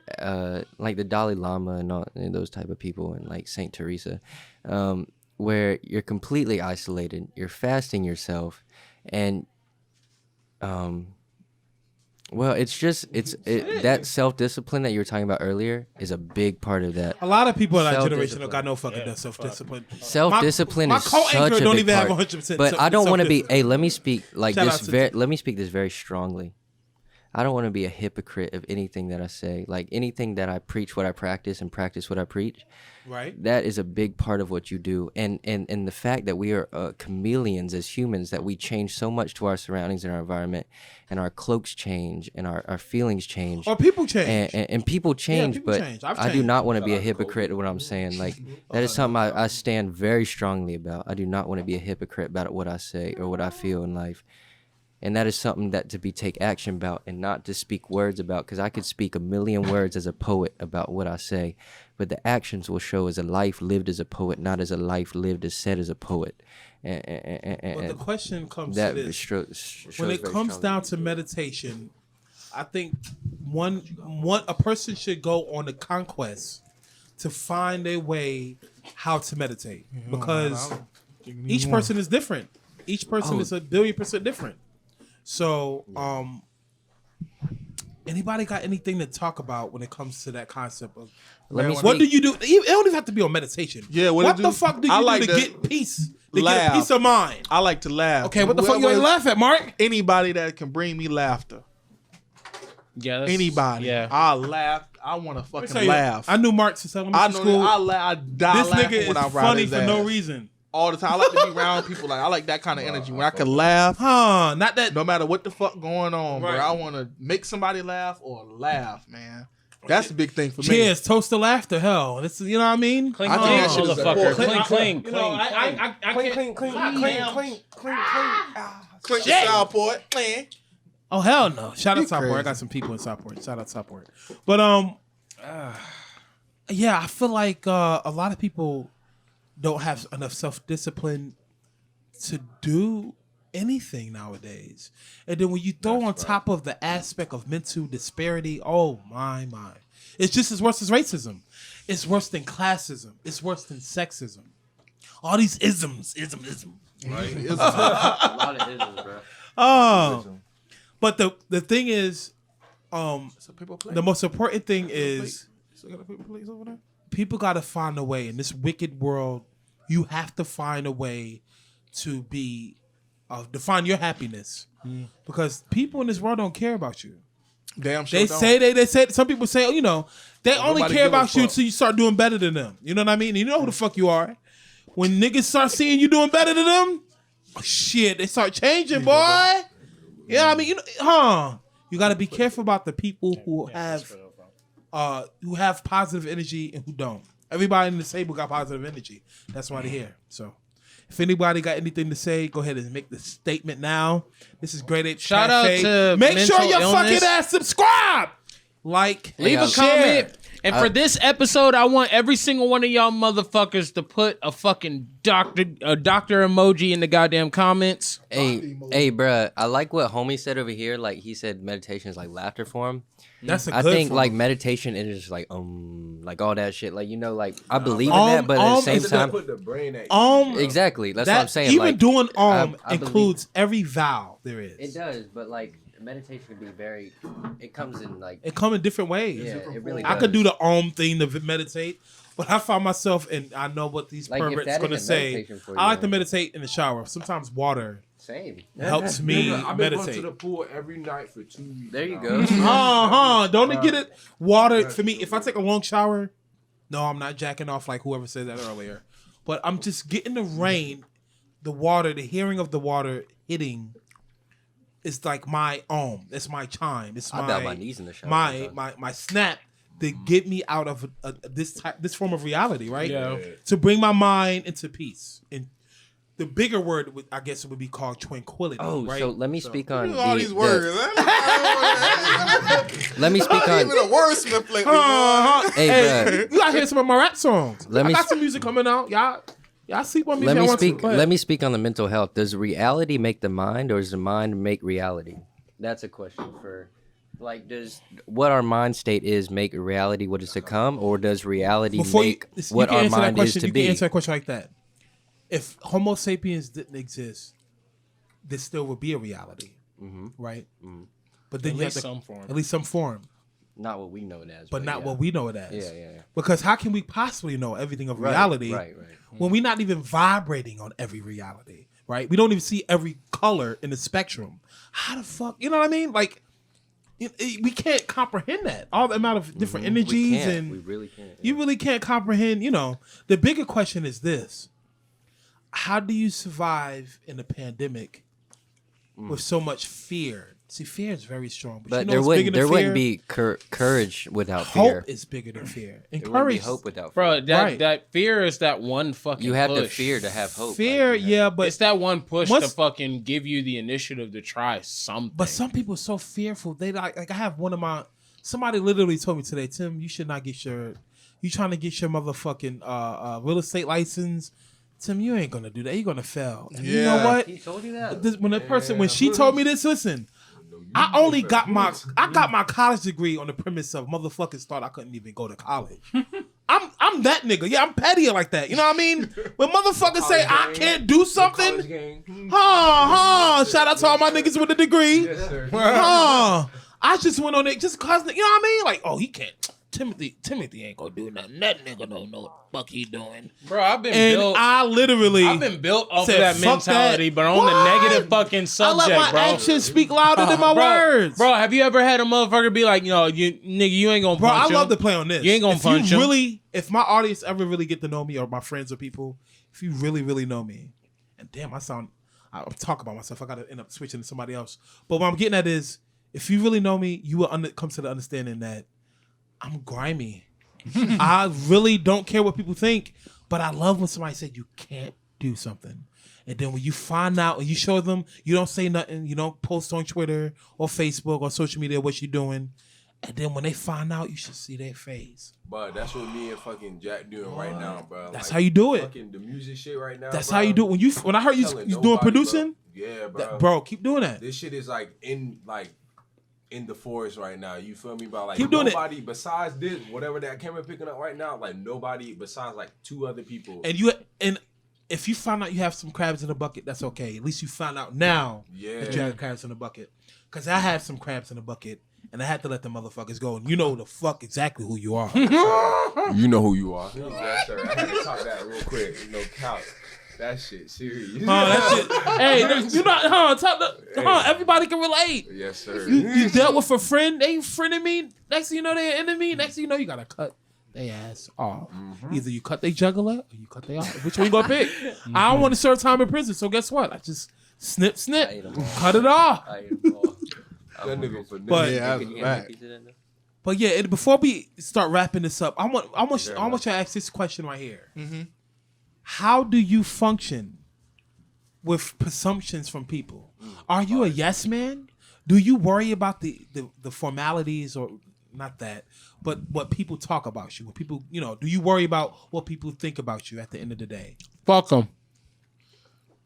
like the Dalai Lama and those type of people and like Saint Teresa, where you're completely isolated, you're fasting yourself, and well, it's that self-discipline that you were talking about earlier is a big part of that. A lot of people in our generation Self-discipline. don't got no fucking self-discipline. Self-discipline my is co-anchor such a don't big even have part. 100% But I don't want to be. self-discipline. Hey, let me speak like Shout this. out to Let me speak this very strongly. I don't want to be a hypocrite of anything that I say. Like anything that I preach, what I practice, and practice what I preach. Right. That is a big part of what you do, and the fact that we are chameleons as humans, that we change so much to our surroundings and our environment, and our cloaks change, and our feelings change, Or people change. and people change. people But change. I've I do changed. not want to be a hypocrite of what I'm saying. Like that is something I stand very strongly about. I do not want to be a hypocrite about what I say or what I feel in life. And that is something that to take action about and not to speak words about, because I could speak a million words as a poet about what I say, but the actions will show as a life lived as a poet, not as a life lived as said as a poet. But the question comes that to this. shows When it very comes strongly. down to meditation, I think a person should go on a conquest to find a way how to meditate, because each person is different. Each person is 1,000,000,000% different. So, anybody got anything to talk about when it comes to that concept of Let me what speak. do you do? It don't even have to be on meditation. Yeah, what do the you- fuck do I you like do to to get peace? To laugh. get peace of mind. I like to laugh. Okay, what the fuck you Whoever- want to laugh at, Mark? Anybody that can bring me laughter. Yeah, Anybody. Yeah. I laugh. I want to Let me fucking tell you, laugh. I knew Mark since I elementary know school. that I laugh. I die This laughing nigga is when I ride funny his for ass. no reason. All the time. I like to be around people. Like I like that kind of energy. When I can laugh, Huh? Not that. no matter what the fuck going on, Right. bro. I want to make somebody laugh or laugh, man. That's the big thing for me. Cheers, toast to laughter, hell. It's, you know what I mean? Clink, I think clink, that shit is motherfucker. important. Clink, clink, You know, I can't. Click the Southport, man. Oh hell no! Shout out You Southport. I crazy. got some people in Southport. Shout out Southport. But yeah, I feel like a lot of people don't have enough self-discipline to do anything nowadays. And then when you throw on top of the aspect of mental disparity, oh my. It's just as worse as racism. It's worse than classism. It's worse than sexism. All these isms. A lot of isms, bro. Oh. But the thing is, the most important thing is people got to find a way in this wicked world. You have to find a way to be define your happiness because people in this world don't care about you. Damn sure They don't. say some people say, you know, they only Nobody care give a about you fuck. until you start doing better than them. You know what I mean? You know who the fuck you are. When niggas start seeing you doing better than them, shit, they start changing, boy. Yeah, I mean, you know, you got to be careful about the people who have positive energy and who don't. Everybody in the table got positive energy. That's why they're here. So, if anybody got anything to say, go ahead and make the statement now. This is Great Apes Shout out Cafe. to Make sure mental your illness. fucking ass subscribe, like, Leave a share. comment. And for this episode, I want every single one of y'all motherfuckers to put a fucking doctor emoji in the goddamn comments. Hey, bruh, I like what homie said over here. Like, he said meditation is like laughter for him. That's a I good think form. like meditation is just like all that shit. Like, you know, like I believe in that, but at the same is time, Put the brain at exactly. That's what I'm saying. Even like, doing I believe- includes every vowel there is. It does, but like meditation can be very. It comes in like. It come in different ways. Yeah, it really I does. could do the thing to meditate, but I find myself, and I know what these Like, if perverts that gonna isn't say. meditation for I like you, to meditate in the shower. Sometimes water Same. helps me I've been going to meditate. the pool every night for 2 weeks. There you now. go. Don't it get it? Water for me. If I take a long shower, no, I'm not jacking off like whoever said that earlier. But I'm just getting the rain, the water, the hearing of the water hitting. It's like my It's my chime. It's I bow my knees in the shower My sometimes. my snap to get me out of this form of reality, right? Yeah. To bring my mind into peace. And the bigger word, I guess, it would be called tranquility. Oh, right? so let me speak on All these words. let me speak on. Even a wordsmith lately. boy. Hey, You gotta hear some of my rap songs. Let I me got s- some music coming out. Y'all sleep on me. Let if me y'all want to. speak. Go ahead. Let me speak on the mental health. Does reality make the mind, or does the mind make reality? That's a question for, like, does what our mind state is make reality what is to come, or does reality make what our mind is to you be? can answer that question like that. If Homo sapiens didn't exist, there still would be a reality, right? But then At you least have to, some form. At least some form, Not what we know it as, but not yeah. what we know it as. Yeah. Because how can we possibly know everything of Right, reality right. when we're not even vibrating on every reality, right? We don't even see every color in the spectrum. How the fuck, you know what I mean? Like, we can't comprehend that. All the amount of different We energies can't. and We really can't. you really can't comprehend, the bigger question is this. How do you survive in a pandemic with so much fear? See, fear is very strong, but But you know what's bigger than there fear? wouldn't be courage without Hope fear. is bigger than fear. There wouldn't be Encourage, hope without fear. Bro, Right. that fear is that one fucking You have to push. fear to have hope. fear, like, you yeah, have- but It's that one push Once- to fucking give you the initiative to try something. But some people are so fearful. They like I have somebody literally told me today, Tim, you should not get you trying to get your motherfucking real estate license. Tim, you ain't gonna do that. You're gonna fail. And you know Yeah. what? He told you that. When she told me this, listen, I got my college degree on the premise of motherfuckers thought I couldn't even go to college. I'm that nigga. Yeah, I'm pettier like that. You know what I mean? When motherfuckers say I can't do something, shout out to all my niggas with a degree. I just went on it just cause, you know what I mean? Like, oh, he can't. Timothy ain't gonna do nothing. That nigga don't know what the fuck he doing. bro, I've been And built. I've been built off of said, that "Fuck mentality, that." but on What? the negative fucking I subject, let my bro. actions speak louder than my words. Bro, have you ever had a motherfucker be like, you nigga, you ain't gonna Bro, punch I him? love to play on this. You ain't gonna if punch you him. really, if my audience ever really get to know me or my friends or people, if you really, really know me, and damn, I talk about myself. I gotta end up switching to somebody else. But what I'm getting at is, if you really know me, you will come to the understanding that I'm grimy. I really don't care what people think, but I love when somebody said you can't do something. And then when you find out and you show them, you don't say nothing, you don't post on Twitter or Facebook or social media what you're doing. And then when they find out, you should see their face. But that's what me and fucking Jack doing right now, bro. That's how you do it. Fucking the music shit right now. That's bro. how you do it. When I heard you doing producing, bro. Yeah, bro. bro, keep doing that. This shit is like in the forest right now. You feel me? About like keep doing nobody besides this, whatever that camera picking up right now, like nobody besides like 2 other people. And if you find out you have some crabs in the bucket, that's okay. At least you found out now that you have crabs in the bucket. Because I had some crabs in the bucket, and I had to let the motherfuckers go. And you know the fuck exactly who you are. You know who you are. Yes, sir. I had to talk that real quick. No couch. That shit serious. That shit. Hey, you not, everybody can relate. Yes, sir. You dealt with a friend, they friended me. Next thing you know, they're an enemy. Next thing you know, you gotta cut they ass off. Either you cut they jugular or you cut they off. Which one you gonna pick? I don't want to serve time in prison, so guess what? I just snip, cut it off. That nigga for But yeah, before we start wrapping this up, I want you to ask this question right here. Mm-hmm. How do you function with presumptions from people? Are you a yes man? Do you worry about the formalities or not that, but what people talk about you? What people, do you worry about what people think about you at the end of the day? Fuck them.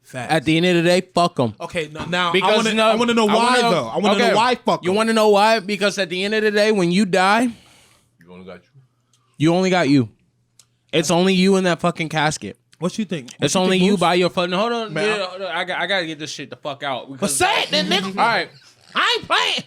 Facts. At the end of the day, fuck them. Okay, now because I want to know why though. I want to know why fuck 'em. You want to know why? Because at the end of the day, when you die, You only got you. You only got you. It's only you in that fucking casket. What you think? It's only you by your fucking. Hold on, man. I gotta get this shit the fuck out. But say it then, nigga. All right, I ain't playing.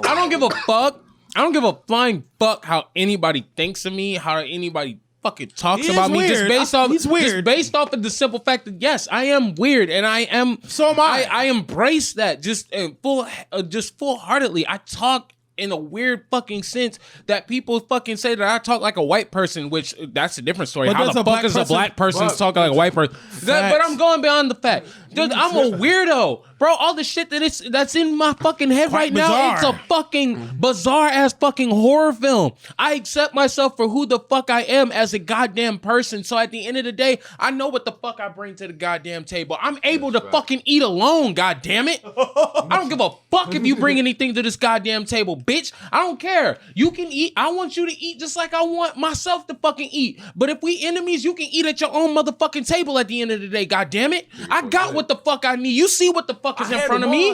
I don't give a fuck. I don't give a flying fuck how anybody thinks of me, how anybody fucking talks about me. Weird. He's weird. Just based off of the simple fact that yes, I am weird, and I am. So am I. I embrace that just full-heartedly. I talk in a weird fucking sense that people fucking say that I talk like a white person, which that's a different story. But How the fuck is a black person talking like a white person? But I'm going beyond the fact. Dude, I'm a weirdo. Bro, all the shit that's in my fucking head right now, it's a fucking bizarre ass fucking horror film. I accept myself for who the fuck I am as a goddamn person. So at the end of the day, I know what the fuck I bring to the goddamn table. I'm able to fucking eat alone, goddamn it. I don't give a fuck if you bring anything to this goddamn table, bitch. I don't care. You can eat. I want you to eat just like I want myself to fucking eat. But if we enemies, you can eat at your own motherfucking table at the end of the day, goddamn it. I got what the fuck I need. You see what the fuck is in front of me?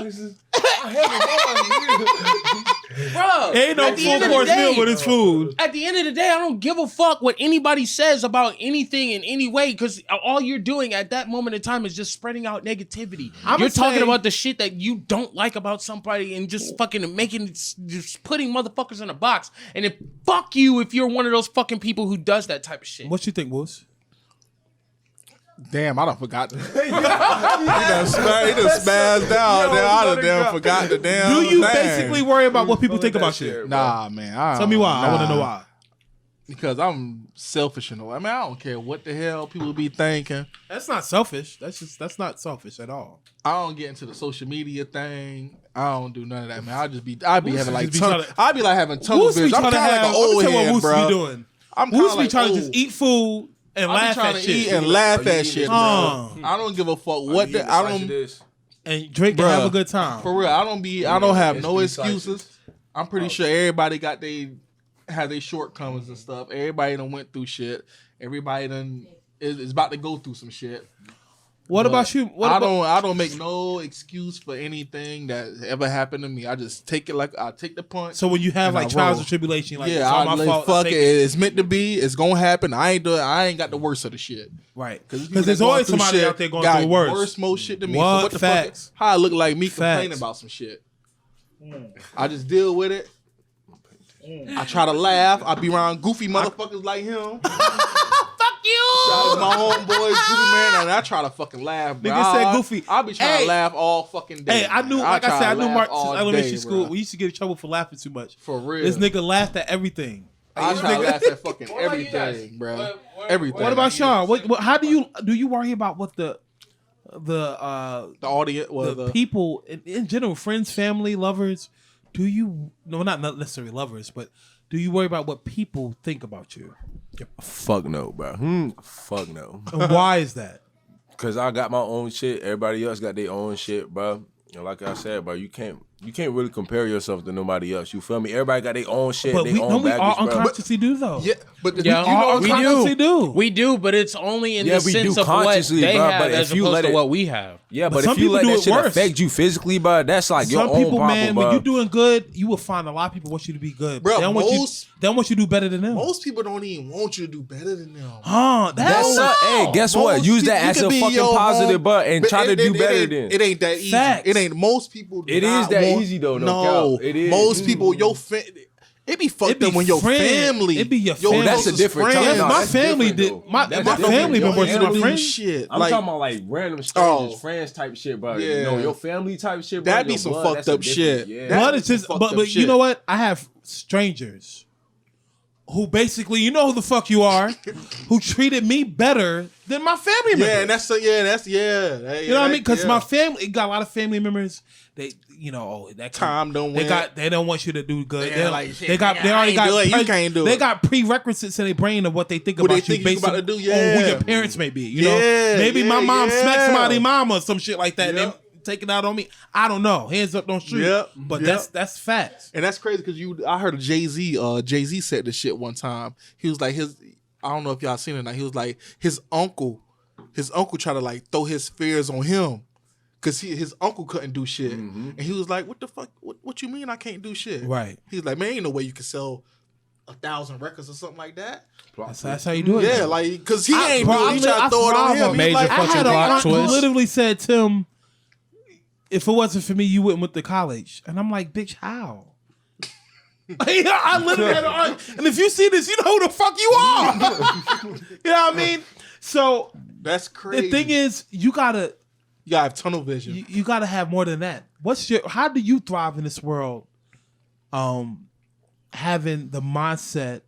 Bro, ain't no full course meal with his food. At the end of the day, I don't give a fuck what anybody says about anything in any way, because all you're doing at that moment in time is just spreading out negativity. You're talking about the shit that you don't like about somebody and just fucking just putting motherfuckers in a box. And then fuck you if you're one of those fucking people who does that type of shit. What you think, Woos? Damn, I done forgot. He done spazzed out. I done forgot the damn. Do you thing. basically worry about what people think about you? Nah, man. Tell me why. I want to know why. Because I'm selfish in a way. I mean, I don't care what the hell people be thinking. That's not selfish. That's not selfish at all. I don't get into the social media thing. I don't do none of that, man. I'd be having like having tunnel vision. I'm kind of like an old head, bro. Doing. I'm Woos be trying to just eat food and laugh at shit. Eat and laugh at shit, bro. I don't give a fuck what the I don't. And drink and have a good time. For real, I don't have no excuses. I'm pretty sure everybody had their shortcomings and stuff. Everybody done went through shit. Everybody done is about to go through some shit. What about you? I don't make no excuse for anything that ever happened to me. I just take it like I take the punch. So when you have like trials and tribulation, like yeah, it's all my fault. Fuck it. It's meant to be. It's gonna happen. I ain't got the worst of the shit. Right. Because there's always somebody out there going through worse. More shit than me. What? So what the Facts. fuck? How I look like me complaining about some shit. I just deal with it. I try to laugh. I be around goofy motherfuckers like him. Shout out to my homeboys, Goofy Man, and I try to fucking laugh, bro. Nigga said Goofy. I be trying to laugh all fucking day. Hey, I knew, like I said, I knew Mark since elementary school. We used to get in trouble for laughing too much. For real. This nigga laughed at everything. I try to laugh at fucking everything, bro. Everything. What about Sean? How do you worry about what the the audience, the people in general, friends, family, lovers. Do you not necessarily lovers, but do you worry about what people think about you? Fuck no, bro. Fuck no. And why is that? Cause I got my own shit. Everybody else got their own shit, bro. And like I said, bro, you can't really compare yourself to nobody else. You feel me? Everybody got their own shit, But their we own baggage, all bro. unconsciously do though. Yeah, but Yeah, we unconsciously do. We do, but it's only in the we sense do of what consciously, they bro, have but as if you opposed let to it- what we have. Yeah, But but some if you people let do that it shit worse. affect you physically, bro, that's like your Some own people, problem, man, bro. when you're doing good, you will find a lot of people want you to be good. Bro, they don't want you to do better than them. most people don't even want you to do better than them. That's hey, guess what? Most Use people- that you as could a be fucking your positive, own- bro, and but try to do better ain't, than. It ain't that easy. Facts. It ain't most people. Do It not is that want- easy, though, no No, cap. It is. most people. It be fucked up when your family. It be your your family. That's a closest different friends- time. Yeah, No, my that's family different, did. though. My That's family different. been Your worse than my family friends. Shit, I'm like, talking about like random strangers, Oh. friends type shit, bro. Yeah. You know, your family type shit, bro. That'd be your some blood, fucked that's a up different- shit. Yeah. That- But it's some just, fucked but up you shit. know what? I have strangers who basically, you know who the fuck you are, who treated me better than my family members. Yeah, and that's You know what I mean? Because my family, got a lot of family members. They, that Time don't win. They don't want you to do good. Yeah, They like, shit, they nigga, I already ain't got. do it, you can't do They it. got prerequisites in their brain of what they think What about they think you you based about on to do, on who yeah. your parents may be. You know, Yeah, maybe my yeah, mom smacked yeah. somebody's mom or some shit like that. Yep. And they take it out on me. I don't know. Hands up, don't shoot. Yep. But Yep. that's facts. And that's crazy because I heard of Jay-Z. Jay-Z said this shit one time. He was like I don't know if y'all seen it or not. He was like his uncle tried to like throw his fears on him. Cause his uncle couldn't do shit. And he was like, what the fuck? What you mean I can't do shit? Right. He's like, man, ain't no way you can sell 1,000 records or something like that. That's how you do it. Yeah, man. like, cause he ain't bro, do it. He tried to throw it on him. He's Major like, I fucking had a plot aunt who twist. literally said, Tim, if it wasn't for me, you wouldn't to college. And I'm like, bitch, how? I literally had an aunt. And if you see this, you know who the fuck you are. You know what I mean? So that's crazy. the thing is, you gotta have tunnel vision. you gotta have more than that. How do you thrive in this world? Having the mindset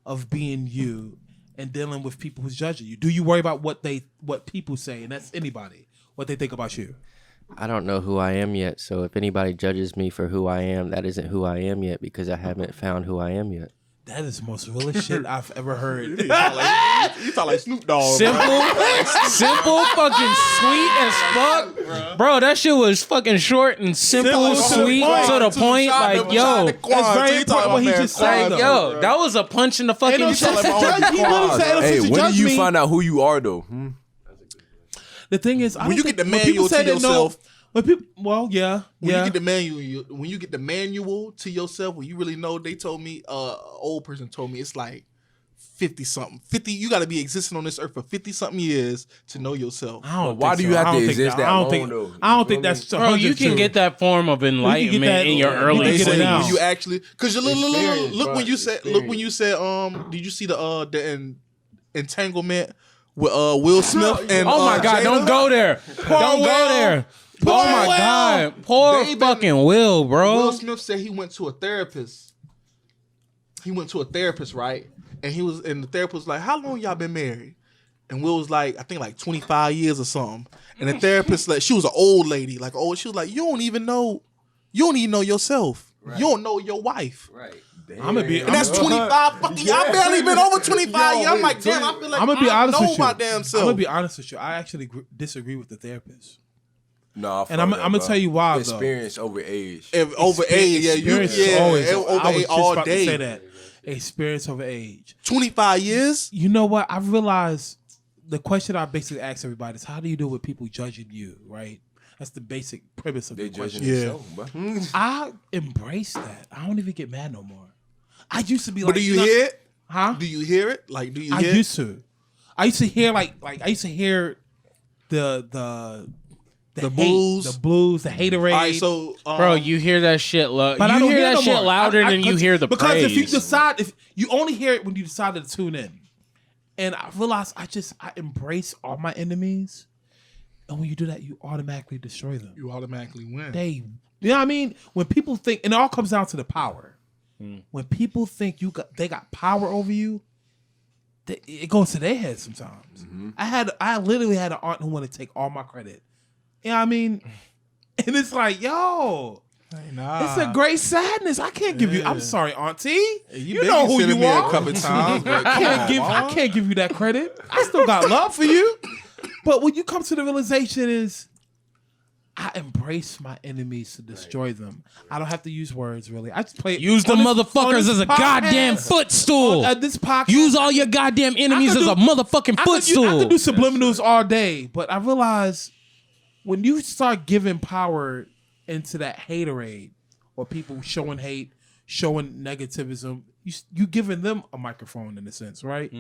of being you and dealing with people who's judging you. Do you worry about what people say, and that's anybody, what they think about you? I don't know who I am yet, so if anybody judges me for who I am, that isn't who I am yet because I haven't found who I am yet. That is the most realest shit I've ever heard. You talk like Snoop Dogg. Simple, fucking sweet as fuck, bro. That shit was fucking short and simple, sweet to the point. Like, yo, That's very important what he just said, like, though. yo, that was a punch in the fucking Ain't no chest. sense. He literally said, Hey, when judge do you me. find out who you are, though? The thing is, When you get the manual to yourself. When people, when you get the manual, when you get the manual to yourself, when you really know, they told me, old person told me it's like 50 something. 50, you got to be existing on this earth for 50 something years to know yourself. Why do you have to exist that long, though? I don't think that's Bro, you can get that form of enlightenment in your early get it 20s. now. When you actually, because you Experience, look bro. when you said, did you see the entanglement with Will Smith and Oh my God, Jada? don't go there. Don't go there. Oh my Will. God. Poor They been- fucking Will, bro. Will Smith said he went to a therapist. Right? And the therapist was like, how long y'all been married? And Will was like, I think like 25 years or something. And the therapist, like, she was an old lady, she was like, you don't even know yourself. Right. You don't know your wife. Right. I'm gonna be. And that's 25 fucking years. I barely been over 25 years. I'm like, damn, I feel like I'm gonna be I honest know with you. my damn self. I'm gonna be honest with you. I actually disagree with the therapist. No, And I'm gonna tell you why, though. Experience over age. Over age, Experience is always over I was age just all about to day. say that. Experience over age. 25 years? You know what? I realized the question I basically ask everybody is, how do you deal with people judging you? Right. That's the basic premise of They the question. judging themselves, bro. I embrace that. I don't even get mad no more. I used to be like, But do you hear it? Huh? Do you hear it? Like, do you I hear it? used to. I used to hear like I used to hear the hate, blues? the blues, the haterade. All right, so Bro, you hear that shit But I you don't hear that no shit more. louder than you hear the because praise. if you decide, if you only hear it when you decide to tune in, and I realized I embrace all my enemies, and when you do that, you automatically destroy them. you automatically win. You know what I mean? When people think, and it all comes down to the power. When people think they got power over you, it goes to their head sometimes. I literally had an aunt who wanted to take all my credit You know what I mean? And it's like, yo, it's a great sadness. I can't give you. I'm sorry, Auntie. You know who you are. A couple times, but I can't give you that credit. I still got love for you. But when you come to the realization is, I embrace my enemies to destroy them. I don't have to use words, really. I just play. Use the motherfuckers as a goddamn footstool. This podcast. Use all your goddamn enemies as a motherfucking footstool. I could do subliminals all day, but I realize when you start giving power into that haterade or people showing hate, showing negativism, you giving them a microphone in a sense, right?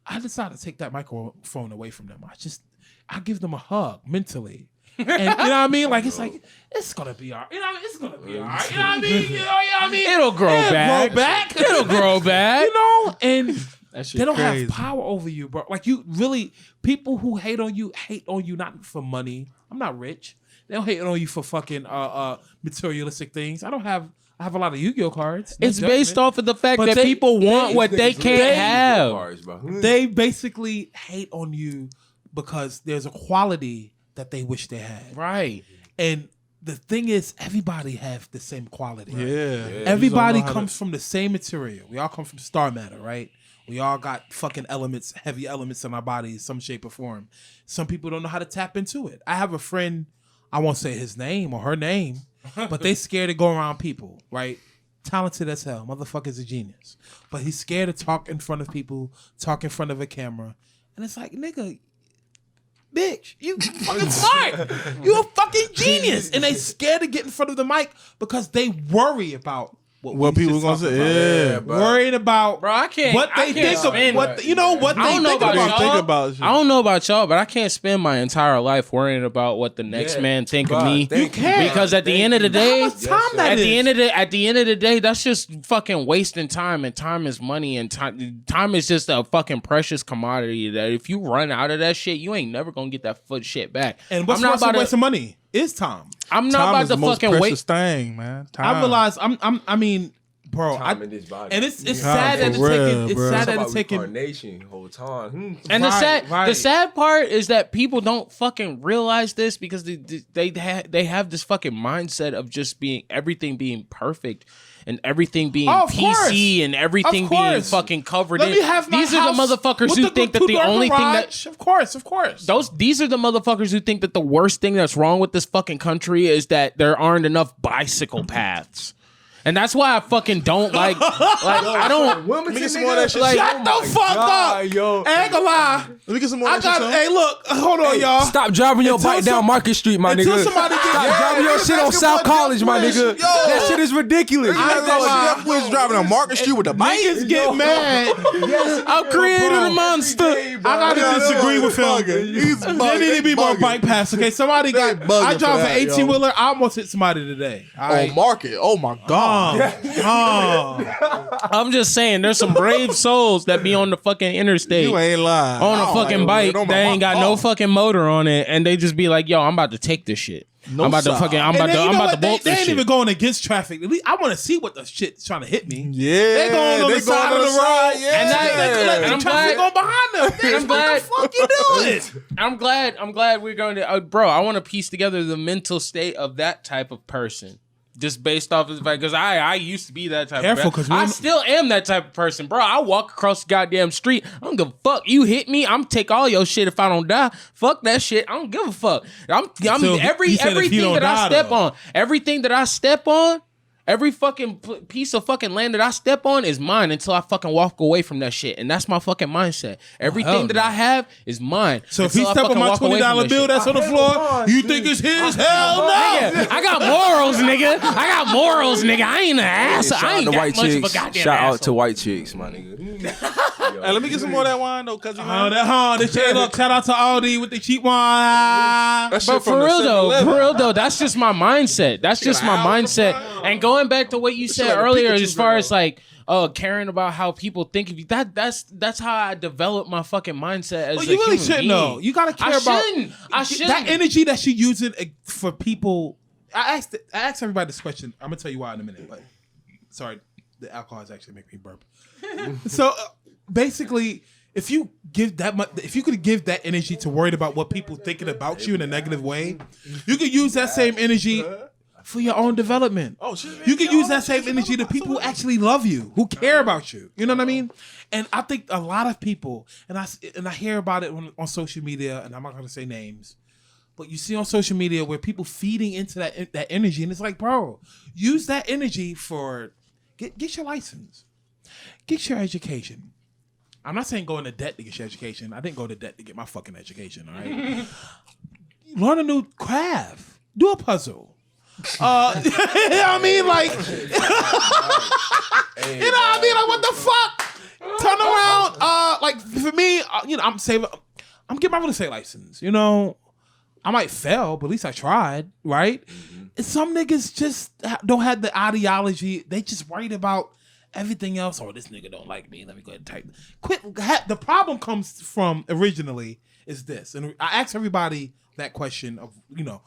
I decided to take that microphone away from them. I give them a hug mentally. And you know what I mean? Like it's gonna be all right. You know what I mean? It's gonna be all right. You know what I mean? You know what I mean? It'll grow back. It'll grow back. You know? And they don't have power over you, bro. Like you really, people who hate on you not for money. I'm not rich. They don't hate on you for fucking materialistic things. I have a lot of Yu-Gi-Oh cards. It's based off of the fact that people want what they can't have. They basically hate on you because there's a quality that they wish they had. Right. And the thing is, everybody have the same quality. Yeah. Everybody comes from the same material. We all come from star matter, right? We all got fucking elements, heavy elements in our bodies, some shape or form. Some people don't know how to tap into it. I have a friend, I won't say his name or her name, but they scared to go around people, right? Talented as hell. Motherfucker's a genius. But he's scared to talk in front of people, talk in front of a camera. And it's like, nigga, bitch, you fucking smart. You a fucking genius. And they scared to get in front of the mic because they worry about what people gonna say. Yeah, worrying about I can't think spend, what you know what I they think about. I don't know about y'all, but I can't spend my entire life worrying about what the next man think of me. You can't, because at the end of the day, at the end of the day, that's just fucking wasting time, and time is money, and time is just a fucking precious commodity that if you run out of that shit, you ain't never gonna get that shit back. And what's not about waste of money is time. I'm not about to fucking wait. Thing, man. Time. I realize I mean, bro, in this body. and it's sad that it's taking reincarnation whole time. And the sad part is that people don't fucking realize this because they have this fucking mindset of just everything being perfect and everything being PC and everything being fucking covered in. These are the motherfuckers who think that the only thing that of course these are the motherfuckers who think that the worst thing that's wrong with this fucking country is that there aren't enough bicycle paths. And that's why I fucking don't like I don't. Let me get some more of that shit. Shut the fuck up, yo. I ain't gonna lie. Let me get some more of that shit. Hey, look, hold on, y'all. Stop driving your bike down Market Street, my nigga. Stop driving your shit on South College, my nigga. That shit is ridiculous. Jeff Bush driving on Market Street with a bike. Niggas get mad. I created a monster. I gotta disagree with him. There need to be more bike paths. Okay, somebody got. I drive an 18-wheeler. I almost hit somebody today. On Market. Oh my god. I'm just saying, there's some brave souls that be on the fucking interstate. You ain't lying. On a fucking bike. They ain't got no fucking motor on it, and they just be like, "Yo, I'm about to take this shit. I'm about to bolt this shit." They ain't even going against traffic. At least I want to see what the shit's trying to hit me. Yeah, they going on the side of the road. Yeah, and I'm glad going behind them. I'm glad. What the fuck you doing? I'm glad we're going to, bro. I want to piece together the mental state of that type of person. Just based off of the fact, because I used to be that type of person. I still am that type of person, bro. I walk across the goddamn street. I don't give a fuck. You hit me, I'm take all your shit if I don't die. Fuck that shit. I don't give a fuck. Everything that I step on, every fucking piece of fucking land that I step on is mine until I fucking walk away from that shit. And that's my fucking mindset. Everything that I have is mine. So if he step on my $20 bill that's on the floor, you think it's his? Hell no. I got morals, nigga. I ain't an ass. I ain't that much of a goddamn Shout asshole. out to white chicks, my nigga. Hey, let me get some more of that wine though, cause shout out to Aldi with the cheap wine. But for real though, that's just my mindset. And going back to what you said earlier, as far as like caring about how people think of you, that's how I develop my fucking mindset as a you really human shouldn't being. know. You gotta care about that energy that she using for people. I asked everybody this question. I'm gonna tell you why in a minute, but sorry, the alcohol is actually making me burp. So basically, if you give that much, if you could give that energy to worried about what people thinking about you in a negative way, you could use that same energy for your own development. Oh, shit, you can use that same energy to people who actually love you, who care about you. You know what I mean? And I think a lot of people, and I hear about it on social media, and I'm not going to say names, but you see on social media where people feeding into that energy, and it's like, bro, use that energy for get your license, get your education. I'm not saying go into debt to get your education. I didn't go to debt to get my fucking education, all right? Learn a new craft. Do a puzzle. You know what I mean? Like, you know what I mean? Like, what the fuck? Turn around. Like, for me, I'm getting my real estate license. You know, I might fail, but at least I tried, right? And some niggas just don't have the ideology. They just worried about everything else. Oh, this nigga don't like me. Let me go ahead and type. Quit. The problem comes from originally is this, and I ask everybody that question of, you know,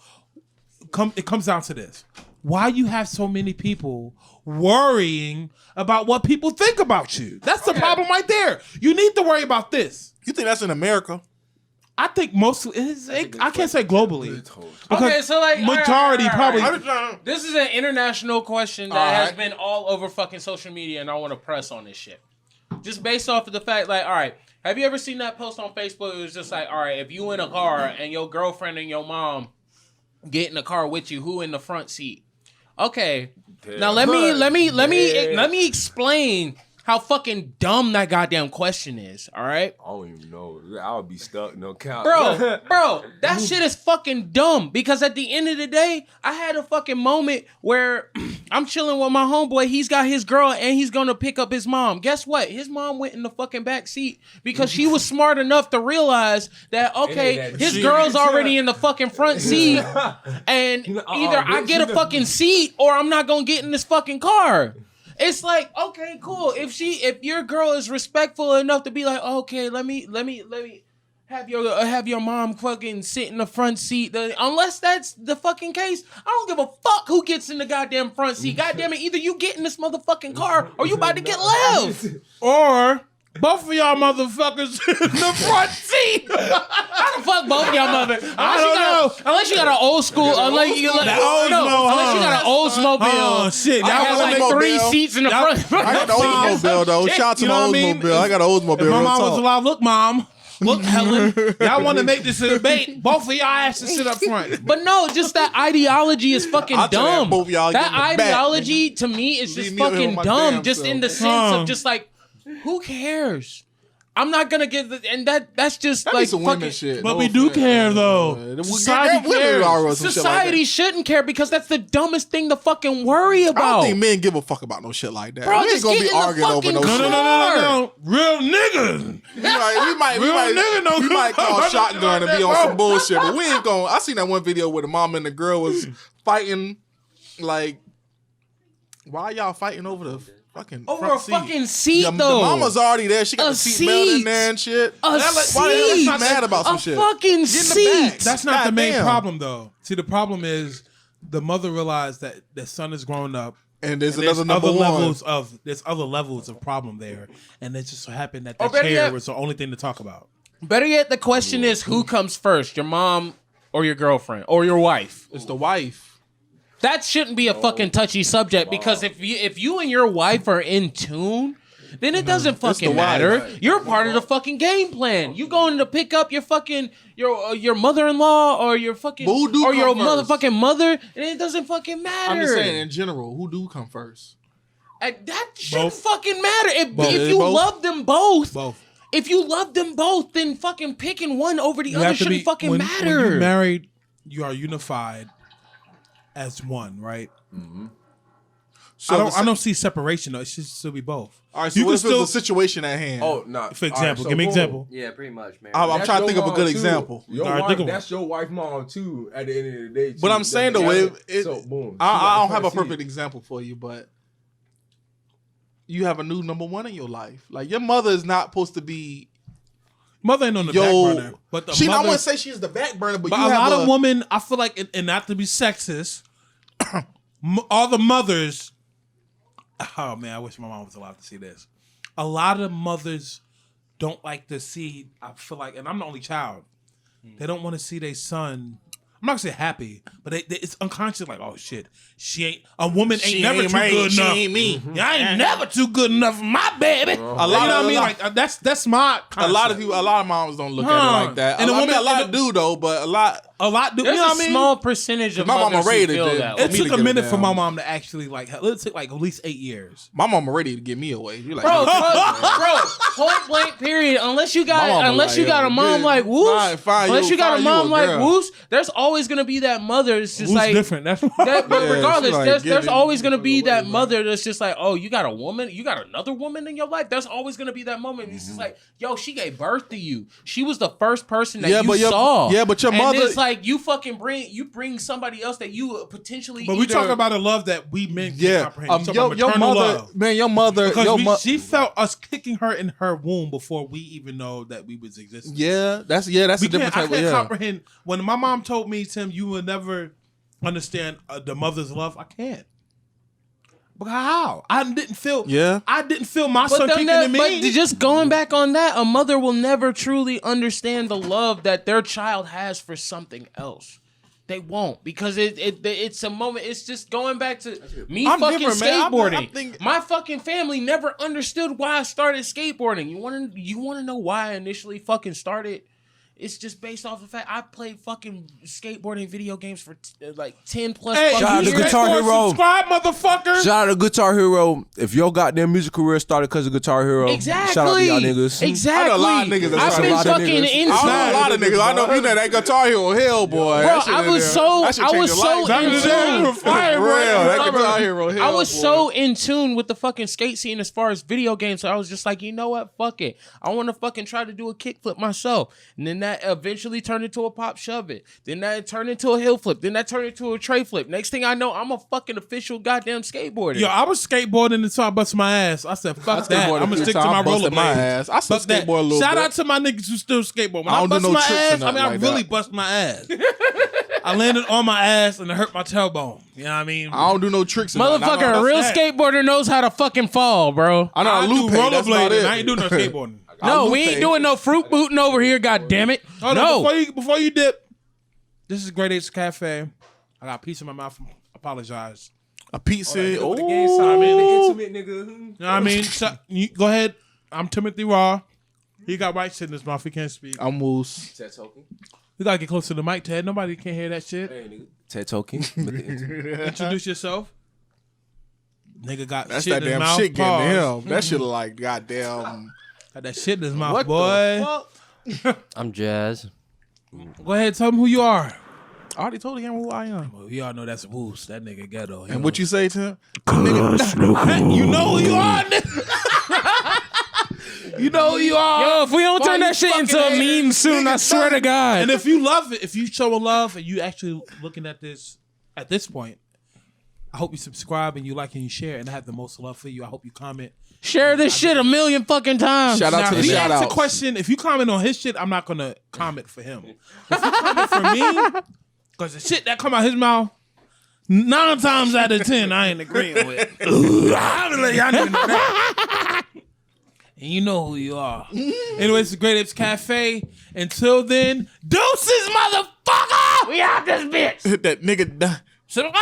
it comes down to this: why you have so many people worrying about what people think about you? That's the problem right there. You need to worry about this. You think that's in America? I think mostly. I can't say globally. Okay, so like majority probably. This is an international question that has been all over fucking social media, and I want to press on this shit. Just based off of the fact, like, all right, have you ever seen that post on Facebook? It was just like, all right, if you in a car and your girlfriend and your mom get in the car with you, who in the front seat? Okay, now let me explain how fucking dumb that goddamn question is, all right? I don't even know. I would be stuck, no count. Bro, that shit is fucking dumb because at the end of the day, I had a fucking moment where I'm chilling with my homeboy. He's got his girl and he's gonna pick up his mom. Guess what? His mom went in the fucking back seat because she was smart enough to realize that, okay, his girl's already in the fucking front seat and either I get a fucking seat or I'm not gonna get in this fucking car. It's like, okay, cool. If your girl is respectful enough to be like, okay, let me have your mom fucking sit in the front seat. Unless that's the fucking case, I don't give a fuck who gets in the goddamn front seat. Goddamn it, either you get in this motherfucking car or you about to get left. Or both of y'all motherfuckers in the front seat. How the fuck both of y'all motherfuckers? I don't know. Unless you got an old school, unless you got an Oldsmobile. Oh shit! That has like Oldsmobile. 3 seats in the front. I got the Oldsmobile though. Shout out to my Oldsmobile. I got an Oldsmobile. My mom was alive. Look, mom. Look, Helen. Y'all want to make this a debate? Both of y'all asses sit up front. But no, just that ideology is fucking dumb. Both of y'all that ideology back, to me is just me up here fucking with my dumb. damn Just self. in the sense of just like, who cares? I'm not gonna give the, and that's just That like be some fucking. women shit. But we do care though. Society cares. Society shouldn't care because that's the dumbest thing to fucking worry I about. don't think men give a fuck about no shit like that. Bro, we ain't just gonna get be in the arguing over no fucking shit. No. Real niggas. We might call shotgun and be on some bullshit, but we ain't gonna. I seen that one video where the mom and the girl was fighting. Like, why y'all fighting over the fucking Over front a seat? fucking seat, The though. mama's already there. She got A the seatbelt in there and shit. A Why the hell seat. she mad about some a shit? fucking seat. That's not the main Goddamn. problem though. See, the problem is the mother realized that the son is grown up. And there's And another number other one. there's other levels of problem there, and it just so happened that Or that better chair yet- was the only thing to talk about. Better yet, the question is who comes first, your mom or your girlfriend or your wife? It's the wife. That shouldn't be a fucking touchy subject because if you and your wife are in tune, then it doesn't fucking the wife. matter. You're part of the fucking game plan. You going to pick up your fucking your mother-in-law or your fucking But who do or your come first? motherfucking mother, and it doesn't fucking matter. I'm just saying in general, who do come first? And that shouldn't Both. fucking matter. If Both. you Both? love them both, Both. if you love them both, then fucking picking one over the other shouldn't fucking matter. When you're married, you are unified as one, right? So I don't see separation though. It should still be both. All right, so You what can if there's still- a situation at hand? Oh, no. For example, give me an example. Yeah, pretty much, man. I'm trying to think of a good example. Your All right, wife, think of that's your wife mom too. At the end of the day, But too. I'm saying though, So, boom. I don't have a perfect example for you, but you have a new number one in your life. Like your mother is not supposed to be Mother ain't on the back burner, but the I mother. wouldn't say she's the back burner, but But you a have lot of women, I feel like, and not to be sexist, all the mothers. Oh man, I wish my mom was allowed to see this. A lot of mothers don't like to see. I feel like, and I'm the only child. They don't want to see their son. I'm not gonna say happy, but it's unconscious. Like, oh shit, a woman ain't never too good enough. She ain't me. I ain't never too good enough for my baby. A lot, you know what I mean? Like that's my concept. A lot of people, a lot of moms don't look at it like that. And a lot do though, but a lot do. There's you know what a I mean? small percentage of my mama mothers who rated feel it. that It way. took a minute for my mom to actually like. It took like at least 8 years. My mama ready to get me away. You're like, Bro, point blank period. Unless you got a mom like Woos, unless you got a mom like Woos, there's always gonna be that mother. It's just Who's like different. That's that, but regardless, like, there's always gonna be that mother that's just like, oh, you got a woman, you got another woman in your life. There's always gonna be that moment. It's just like, yo, she gave birth to you. She was the first person that you saw. Yeah, but your mother. And it's like you fucking bring somebody else that you potentially. But we talk about a love that we men can't comprehend. Your mother, love. man, your mother, she felt us kicking her in her womb before we even know that we was existing. Yeah, that's a different type I can't of comprehend. When my mom told me, Tim, you will never understand the mother's love. I can't. But how? I didn't feel my son kicking in me. But just going back on that, a mother will never truly understand the love that their child has for something else. They won't, because it's a moment. It's just going back to me fucking skateboarding. My fucking family never understood why I started skateboarding. You want to know why I initially fucking started? It's just based off the fact I played fucking skateboarding video games for like 10 plus Hey, Shout out to Guitar Hero. Subscribe, motherfucker. Shout out to Guitar Hero. If your goddamn music career started because of Guitar Hero, exactly. shout out to y'all niggas. Exactly. I know a lot of niggas. I've been fucking inside. I know a lot of niggas. I know you know that Guitar Hero hell, boy. Bro, I was so in tune. I was so in tune with the fucking skate scene as far as video games. So I was just like, you know what? Fuck it. I want to fucking try to do a kickflip myself. And then that eventually turned into a pop shove it. Then that turned into a hill flip. Then that turned into a tray flip. Next thing I know, I'm a fucking official goddamn skateboarder. Yo, I was skateboarding until I bust my ass. I said, fuck that. I'm gonna stick to my rollerblades. I still skateboard a little bit. Shout out to my niggas who still skateboard. When I bust my ass, I really bust my ass. I landed on my ass and it hurt my tailbone. You know what I mean? I don't do no tricks. Motherfucker, a real skateboarder knows how to fucking fall, bro. I do rollerblading. I ain't doing no skateboarding. No, we ain't doing no fruit booting over here, god damn it. Hold on, before you dip, this is Great Apes Cafe. I got a piece in my mouth. Apologize. A pizza. Oh, the game side, man. The intimate nigga. You know what I mean? So, go ahead. I'm Timothy Raw. He got white shit in his mouth. He can't speak. I'm Moose. Ted Token. You gotta get close to the mic, Ted. Nobody can hear that shit. Hey, nigga. Ted Token. Introduce yourself. Nigga got That's shit that in his damn mouth. shit getting to Pause. him. That shit look like goddamn. Got that shit in his mouth, What boy. the fuck? I'm Jazz. Go ahead, tell him who you are. I already told him who I am. Well, we all know that's Woos. That nigga ghetto. And what you say to him? You know who you are, nigga. You know who you are. Yo, if we don't turn that shit into a meme soon, I swear to God. And if you love it, if you showing love and you actually looking at this point, I hope you subscribe and you like and you share, and I have the most love for you. I hope you comment. Share this shit a million fucking times. Shout out Now, to if the he shout asks a out. question, if you comment on his shit, I'm not gonna comment for him. If you comment for me, because the shit that come out his mouth, 9 times out of 10, I ain't agreeing with. I'm gonna let y'all niggas know that. And you know who you are. Anyway, it's the Great Apes Cafe. Until then, deuces, motherfucker! We out this bitch. That nigga. Subscribe!